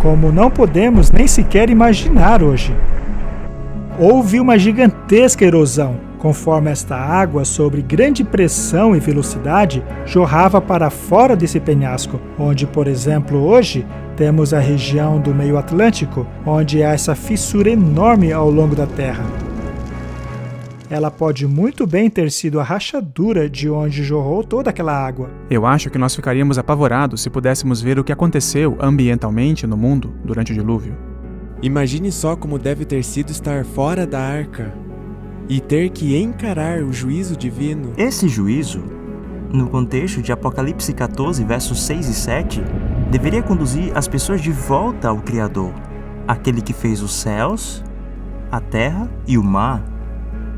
como não podemos nem sequer imaginar hoje. Houve uma gigantesca erosão, conforme esta água, sob grande pressão e velocidade, jorrava para fora desse penhasco, onde, por exemplo, hoje, temos a região do meio Atlântico, onde há essa fissura enorme ao longo da Terra. Ela pode muito bem ter sido a rachadura de onde jorrou toda aquela água. Eu acho que nós ficaríamos apavorados se pudéssemos ver o que aconteceu ambientalmente no mundo durante o dilúvio. Imagine só como deve ter sido estar fora da arca e ter que encarar o juízo divino. Esse juízo, no contexto de Apocalipse 14, versos 6 e 7, deveria conduzir as pessoas de volta ao Criador, aquele que fez os céus, a terra e o mar.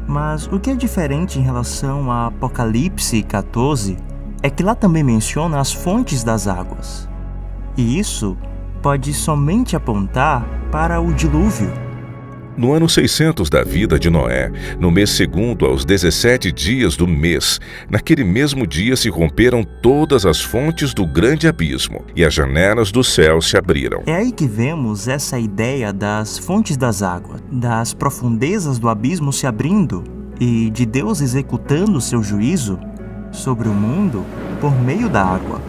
Mas o que é diferente em relação a Apocalipse 14 é que lá também menciona as fontes das águas. E isso pode somente apontar para o dilúvio. No ano 600 da vida de Noé, no mês segundo aos 17 dias do mês, naquele mesmo dia se romperam todas as fontes do grande abismo, e as janelas do céu se abriram. É aí que vemos essa ideia das fontes das águas, das profundezas do abismo se abrindo, e de Deus executando seu juízo sobre o mundo por meio da água.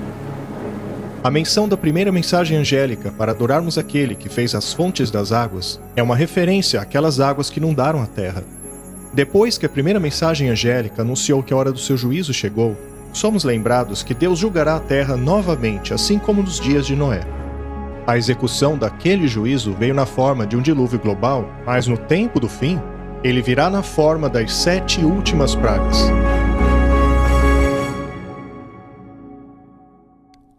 A menção da primeira mensagem angélica para adorarmos aquele que fez as fontes das águas é uma referência àquelas águas que inundaram a terra. Depois que a primeira mensagem angélica anunciou que a hora do seu juízo chegou, somos lembrados que Deus julgará a terra novamente, assim como nos dias de Noé. A execução daquele juízo veio na forma de um dilúvio global, mas no tempo do fim, ele virá na forma das 7 últimas pragas.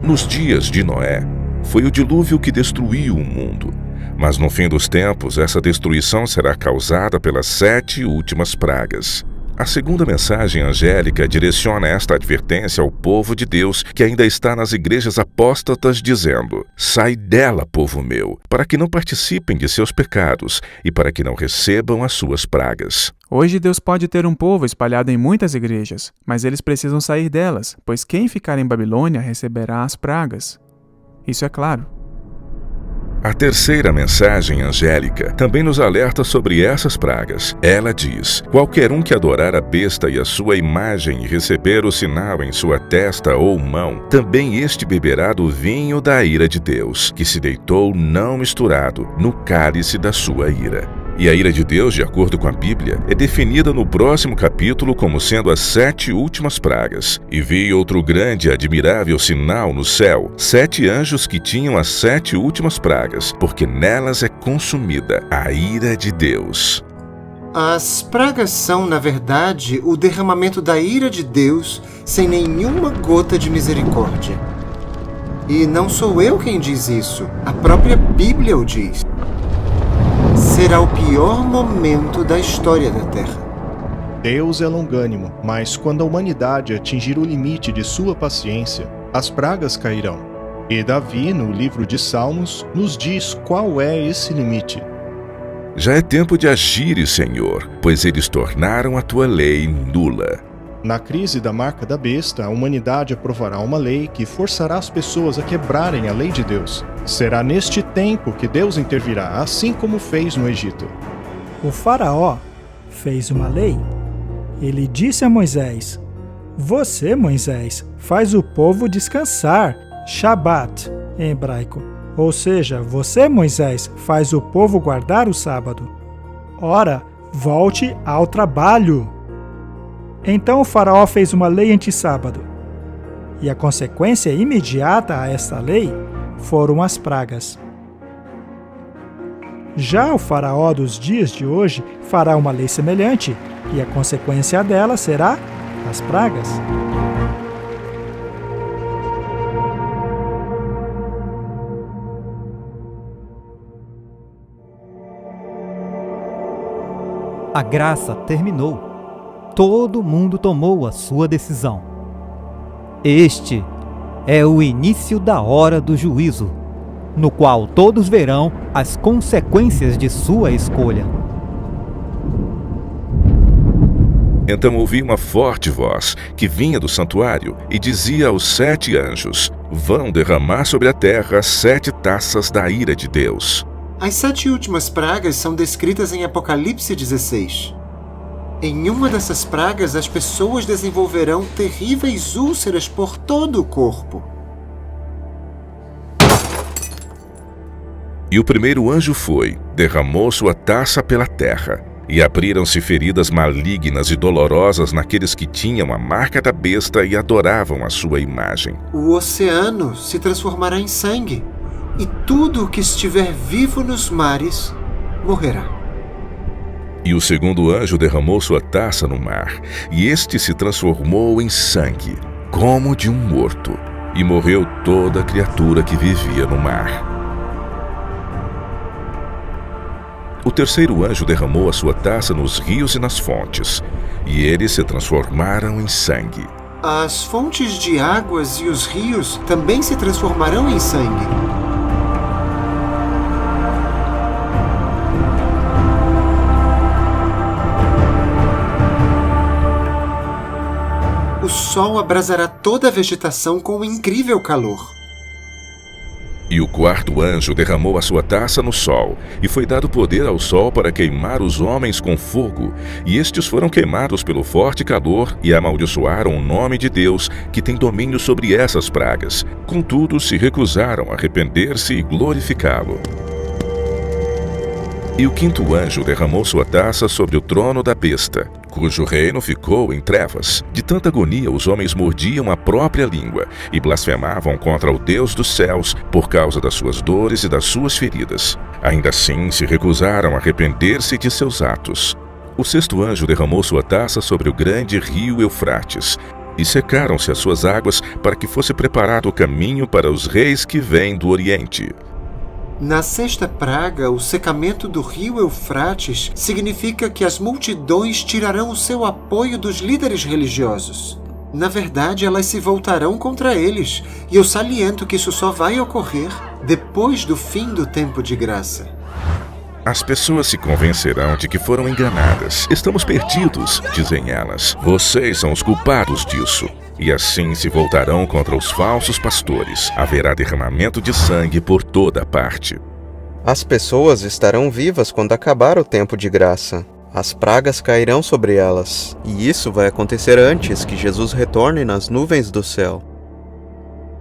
Nos dias de Noé, foi o dilúvio que destruiu o mundo. Mas no fim dos tempos, essa destruição será causada pelas 7 últimas pragas. A segunda mensagem angélica direciona esta advertência ao povo de Deus que ainda está nas igrejas apóstatas, dizendo: sai dela, povo meu, para que não participem de seus pecados e para que não recebam as suas pragas. Hoje Deus pode ter um povo espalhado em muitas igrejas, mas eles precisam sair delas, pois quem ficar em Babilônia receberá as pragas. Isso é claro. A terceira mensagem angélica também nos alerta sobre essas pragas. Ela diz: qualquer um que adorar a besta e a sua imagem e receber o sinal em sua testa ou mão, também este beberá do vinho da ira de Deus, que se deitou não misturado no cálice da sua ira. E a ira de Deus, de acordo com a Bíblia, é definida no próximo capítulo como sendo as 7 últimas pragas. E vi outro grande e admirável sinal no céu, 7 anjos que tinham as 7 últimas pragas, porque nelas é consumida a ira de Deus. As pragas são, na verdade, o derramamento da ira de Deus sem nenhuma gota de misericórdia. E não sou eu quem diz isso, a própria Bíblia o diz. será o pior momento da história da Terra. Deus é longânimo, mas quando a humanidade atingir o limite de sua paciência, as pragas cairão. E Davi, no livro de Salmos, nos diz qual é esse limite. Já é tempo de agires, Senhor, pois eles tornaram a tua lei nula. Na crise da marca da besta, a humanidade aprovará uma lei que forçará as pessoas a quebrarem a lei de Deus. Será neste tempo que Deus intervirá, assim como fez no Egito. O faraó fez uma lei. Ele disse a Moisés: "Você, Moisés, faz o povo descansar." Shabat, em hebraico. Ou seja, você, Moisés, faz o povo guardar o sábado. Ora, volte ao trabalho. Então o faraó fez uma lei anti-sábado. E a consequência imediata a esta lei foram as pragas. Já o faraó dos dias de hoje fará uma lei semelhante, e a consequência dela será as pragas. A graça terminou. Todo mundo tomou a sua decisão. Este é o início da hora do juízo, no qual todos verão as consequências de sua escolha. Então ouvi uma forte voz que vinha do santuário e dizia aos 7 anjos: vão derramar sobre a terra 7 taças da ira de Deus. As 7 últimas pragas são descritas em Apocalipse 16. Em uma dessas pragas, as pessoas desenvolverão terríveis úlceras por todo o corpo. E o primeiro anjo foi, derramou sua taça pela terra, e abriram-se feridas malignas e dolorosas naqueles que tinham a marca da besta e adoravam a sua imagem. O oceano se transformará em sangue, e tudo o que estiver vivo nos mares morrerá. E o segundo anjo derramou sua taça no mar, e este se transformou em sangue, como de um morto, e morreu toda criatura que vivia no mar. O terceiro anjo derramou a sua taça nos rios e nas fontes, e eles se transformaram em sangue. As fontes de águas e os rios também se transformarão em sangue. O sol abrasará toda a vegetação com um incrível calor. E o quarto anjo derramou a sua taça no sol, e foi dado poder ao sol para queimar os homens com fogo, e estes foram queimados pelo forte calor e amaldiçoaram o nome de Deus, que tem domínio sobre essas pragas. Contudo, se recusaram a arrepender-se e glorificá-lo. E o quinto anjo derramou sua taça sobre o trono da besta, cujo reino ficou em trevas. De tanta agonia, os homens mordiam a própria língua e blasfemavam contra o Deus dos céus por causa das suas dores e das suas feridas. Ainda assim, se recusaram a arrepender-se de seus atos. O sexto anjo derramou sua taça sobre o grande rio Eufrates, e secaram-se as suas águas para que fosse preparado o caminho para os reis que vêm do Oriente. Na sexta praga, o secamento do rio Eufrates significa que as multidões tirarão o seu apoio dos líderes religiosos. Na verdade, elas se voltarão contra eles, e eu saliento que isso só vai ocorrer depois do fim do tempo de graça. As pessoas se convencerão de que foram enganadas. Estamos perdidos, dizem elas. Vocês são os culpados disso. E assim se voltarão contra os falsos pastores. Haverá derramamento de sangue por toda parte. As pessoas estarão vivas quando acabar o tempo de graça. As pragas cairão sobre elas. E isso vai acontecer antes que Jesus retorne nas nuvens do céu.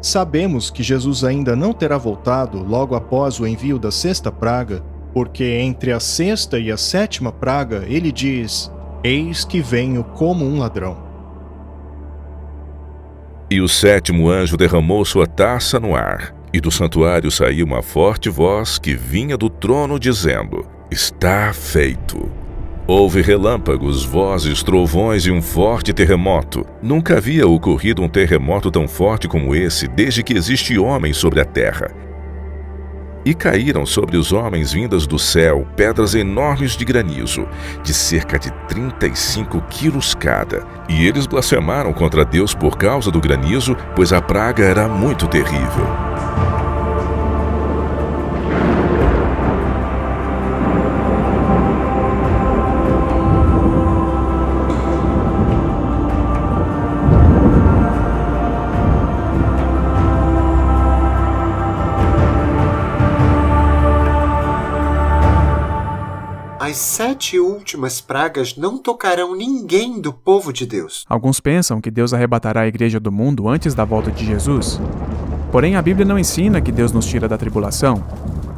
Sabemos que Jesus ainda não terá voltado logo após o envio da sexta praga, porque entre a sexta e a sétima praga ele diz: eis que venho como um ladrão. E o sétimo anjo derramou sua taça no ar, e do santuário saiu uma forte voz que vinha do trono dizendo: está feito. Houve relâmpagos, vozes, trovões e um forte terremoto. Nunca havia ocorrido um terremoto tão forte como esse desde que existe homem sobre a terra. E caíram sobre os homens vindas do céu pedras enormes de granizo, de cerca de 35 quilos cada. E eles blasfemaram contra Deus por causa do granizo, pois a praga era muito terrível. As 7 últimas pragas não tocarão ninguém do povo de Deus. Alguns pensam que Deus arrebatará a igreja do mundo antes da volta de Jesus. Porém, a Bíblia não ensina que Deus nos tira da tribulação,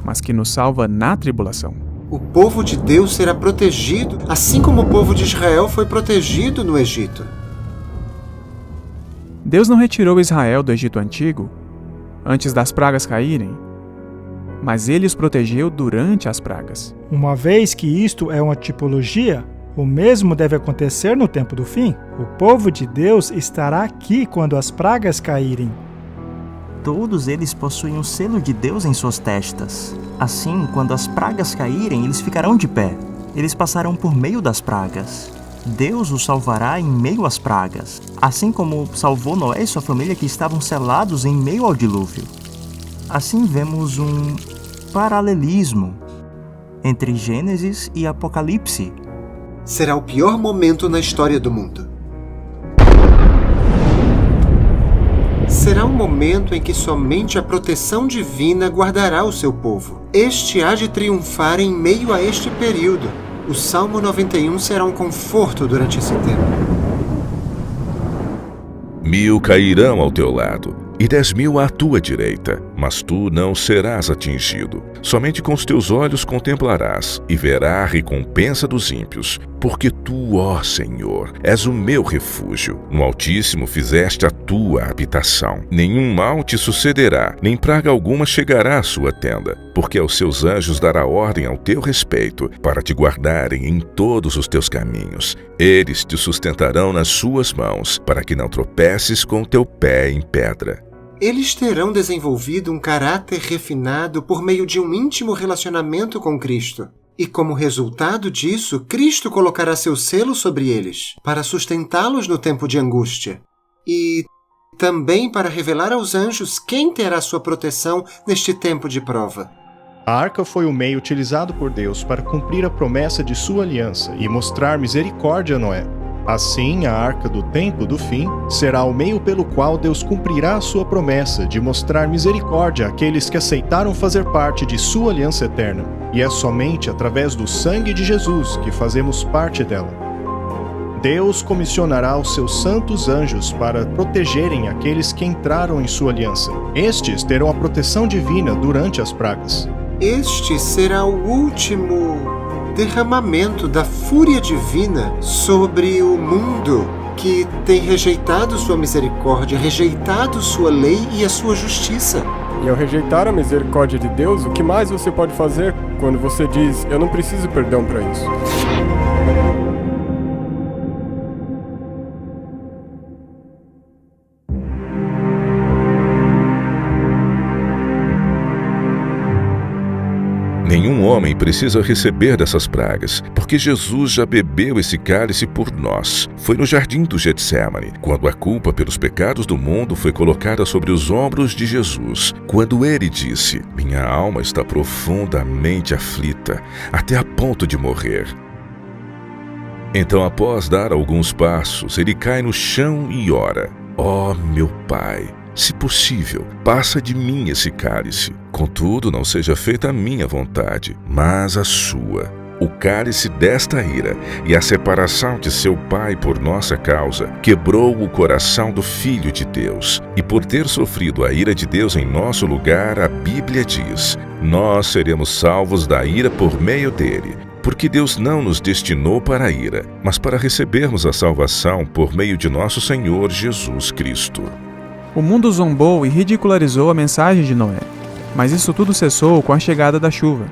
mas que nos salva na tribulação. O povo de Deus será protegido, assim como o povo de Israel foi protegido no Egito. Deus não retirou Israel do Egito antigo, antes das pragas caírem, mas ele os protegeu durante as pragas. Uma vez que isto é uma tipologia, o mesmo deve acontecer no tempo do fim. O povo de Deus estará aqui quando as pragas caírem. Todos eles possuem o selo de Deus em suas testas. Assim, quando as pragas caírem, eles ficarão de pé. Eles passarão por meio das pragas. Deus os salvará em meio às pragas, assim como salvou Noé e sua família que estavam selados em meio ao dilúvio. Assim vemos um paralelismo entre Gênesis e Apocalipse. Será o pior momento na história do mundo. Será um momento em que somente a proteção divina guardará o seu povo. Este há de triunfar em meio a este período. O Salmo 91 será um conforto durante esse tempo. 1000 cairão ao teu lado e 10.000 à tua direita, mas tu não serás atingido. Somente com os teus olhos contemplarás e verá a recompensa dos ímpios, porque tu, ó Senhor, és o meu refúgio. No Altíssimo fizeste a tua habitação. Nenhum mal te sucederá, nem praga alguma chegará à sua tenda, porque aos seus anjos dará ordem ao teu respeito, para te guardarem em todos os teus caminhos. Eles te sustentarão nas suas mãos, para que não tropeces com o teu pé em pedra. Eles terão desenvolvido um caráter refinado por meio de um íntimo relacionamento com Cristo. E como resultado disso, Cristo colocará seu selo sobre eles, para sustentá-los no tempo de angústia. E também para revelar aos anjos quem terá sua proteção neste tempo de prova. A arca foi o meio utilizado por Deus para cumprir a promessa de sua aliança e mostrar misericórdia a Noé. Assim, a arca do tempo do fim será o meio pelo qual Deus cumprirá a sua promessa de mostrar misericórdia àqueles que aceitaram fazer parte de sua aliança eterna. E é somente através do sangue de Jesus que fazemos parte dela. Deus comissionará os seus santos anjos para protegerem aqueles que entraram em sua aliança. Estes terão a proteção divina durante as pragas. Este será o último derramamento da fúria divina sobre o mundo que tem rejeitado sua misericórdia, rejeitado sua lei e a sua justiça. E ao rejeitar a misericórdia de Deus, o que mais você pode fazer quando você diz, eu não preciso perdão para isso? Nenhum homem precisa receber dessas pragas, porque Jesus já bebeu esse cálice por nós. Foi no jardim do Getsémani, quando a culpa pelos pecados do mundo foi colocada sobre os ombros de Jesus. Quando ele disse, minha alma está profundamente aflita, até a ponto de morrer. Então, após dar alguns passos, ele cai no chão e ora, ó meu Pai, se possível, passa de mim esse cálice. Contudo, não seja feita a minha vontade, mas a sua. O cálice desta ira e a separação de seu Pai por nossa causa quebrou o coração do Filho de Deus. E por ter sofrido a ira de Deus em nosso lugar, a Bíblia diz, nós seremos salvos da ira por meio dele. Porque Deus não nos destinou para a ira, mas para recebermos a salvação por meio de nosso Senhor Jesus Cristo. O mundo zombou e ridicularizou a mensagem de Noé, mas isso tudo cessou com a chegada da chuva.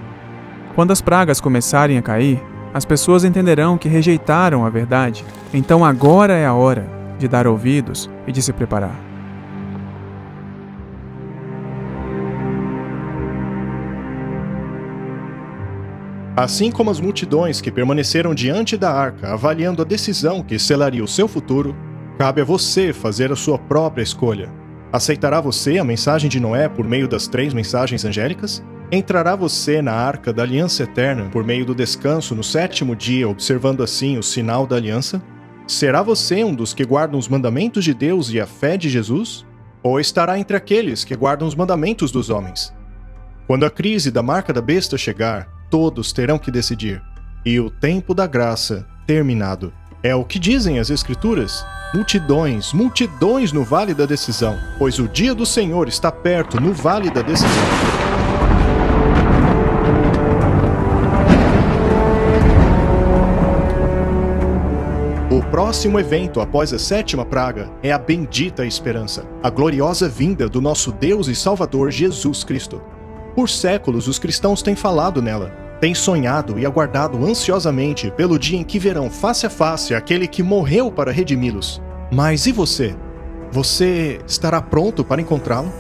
Quando as pragas começarem a cair, as pessoas entenderão que rejeitaram a verdade. Então agora é a hora de dar ouvidos e de se preparar. Assim como as multidões que permaneceram diante da arca, avaliando a decisão que selaria o seu futuro, cabe a você fazer a sua própria escolha. Aceitará você a mensagem de Noé por meio das 3 mensagens angélicas? Entrará você na arca da aliança eterna por meio do descanso no 7º dia, observando assim o sinal da aliança? Será você um dos que guardam os mandamentos de Deus e a fé de Jesus? Ou estará entre aqueles que guardam os mandamentos dos homens? Quando a crise da marca da besta chegar, todos terão que decidir. E o tempo da graça terminado. É o que dizem as Escrituras. Multidões, multidões no vale da decisão, pois o dia do Senhor está perto no vale da decisão. O próximo evento após a 7ª praga é a bendita esperança, a gloriosa vinda do nosso Deus e Salvador Jesus Cristo. Por séculos os cristãos têm falado nela, têm sonhado e aguardado ansiosamente pelo dia em que verão face a face aquele que morreu para redimi-los. Mas e você? Você estará pronto para encontrá-lo?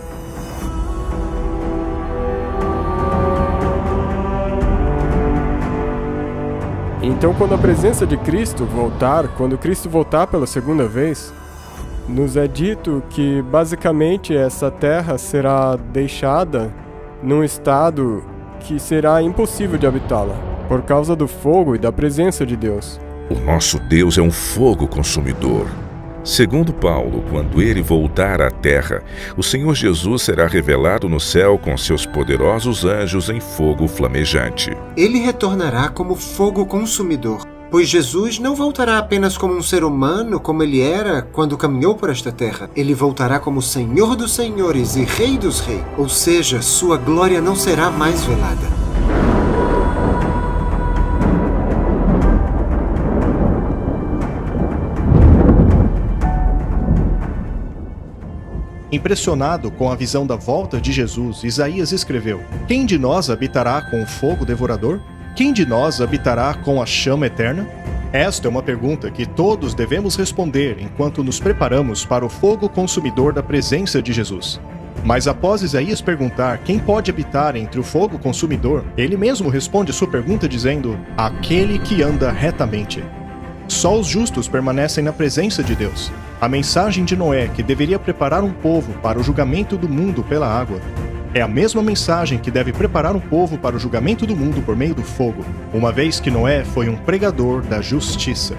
Então, quando a presença de Cristo voltar, quando Cristo voltar pela segunda vez, nos é dito que basicamente essa terra será deixada num estado que será impossível de habitá-la, por causa do fogo e da presença de Deus. O nosso Deus é um fogo consumidor. Segundo Paulo, quando ele voltar à terra, o Senhor Jesus será revelado no céu com seus poderosos anjos em fogo flamejante. Ele retornará como fogo consumidor, pois Jesus não voltará apenas como um ser humano como ele era quando caminhou por esta terra. Ele voltará como Senhor dos Senhores e Rei dos Reis, ou seja, sua glória não será mais velada. Impressionado com a visão da volta de Jesus, Isaías escreveu: Quem de nós habitará com o fogo devorador? Quem de nós habitará com a chama eterna? Esta é uma pergunta que todos devemos responder enquanto nos preparamos para o fogo consumidor da presença de Jesus. Mas após Isaías perguntar quem pode habitar entre o fogo consumidor, ele mesmo responde sua pergunta dizendo: aquele que anda retamente. Só os justos permanecem na presença de Deus. A mensagem de Noé, que deveria preparar um povo para o julgamento do mundo pela água, é a mesma mensagem que deve preparar um povo para o julgamento do mundo por meio do fogo, uma vez que Noé foi um pregador da justiça.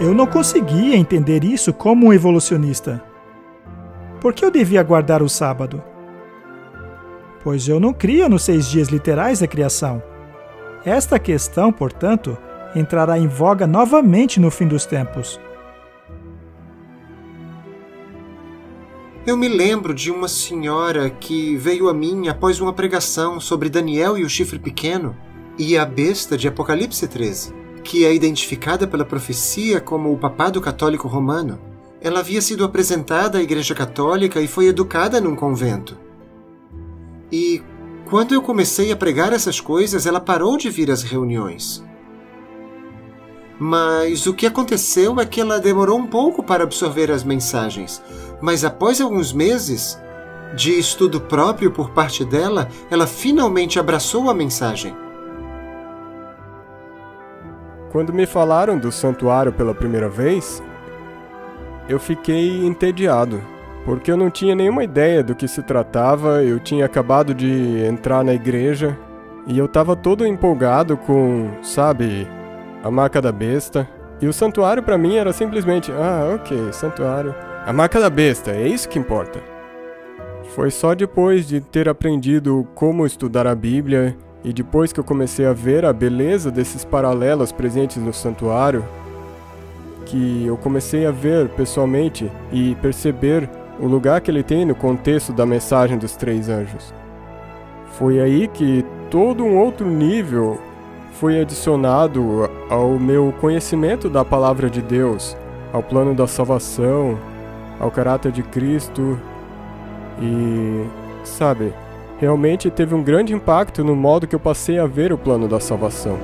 eu não conseguia entender isso como um evolucionista. Por que eu devia guardar o sábado? Pois eu não crio nos 6 dias literais da criação. Esta questão, portanto, entrará em voga novamente no fim dos tempos. Eu me lembro de uma senhora que veio a mim após uma pregação sobre Daniel e o chifre pequeno e a besta de Apocalipse 13, que é identificada pela profecia como o papado católico romano. Ela havia sido apresentada à Igreja Católica e foi educada num convento. E quando eu comecei a pregar essas coisas, ela parou de vir às reuniões. Mas o que aconteceu é que ela demorou um pouco para absorver as mensagens. Mas após alguns meses de estudo próprio por parte dela, ela finalmente abraçou a mensagem. Quando me falaram do santuário pela primeira vez, eu fiquei entediado, porque eu não tinha nenhuma ideia do que se tratava. Eu tinha acabado de entrar na igreja e eu estava todo empolgado com, sabe, a marca da besta. E o santuário para mim era simplesmente, ok, santuário. A marca da besta, é isso que importa. Foi só depois de ter aprendido como estudar a Bíblia e depois que eu comecei a ver a beleza desses paralelos presentes no santuário, que eu comecei a ver pessoalmente e perceber o lugar que ele tem no contexto da mensagem dos 3 anjos. Foi aí que todo um outro nível foi adicionado ao meu conhecimento da palavra de Deus, ao plano da salvação, ao caráter de Cristo e, sabe, realmente teve um grande impacto no modo que eu passei a ver o plano da salvação.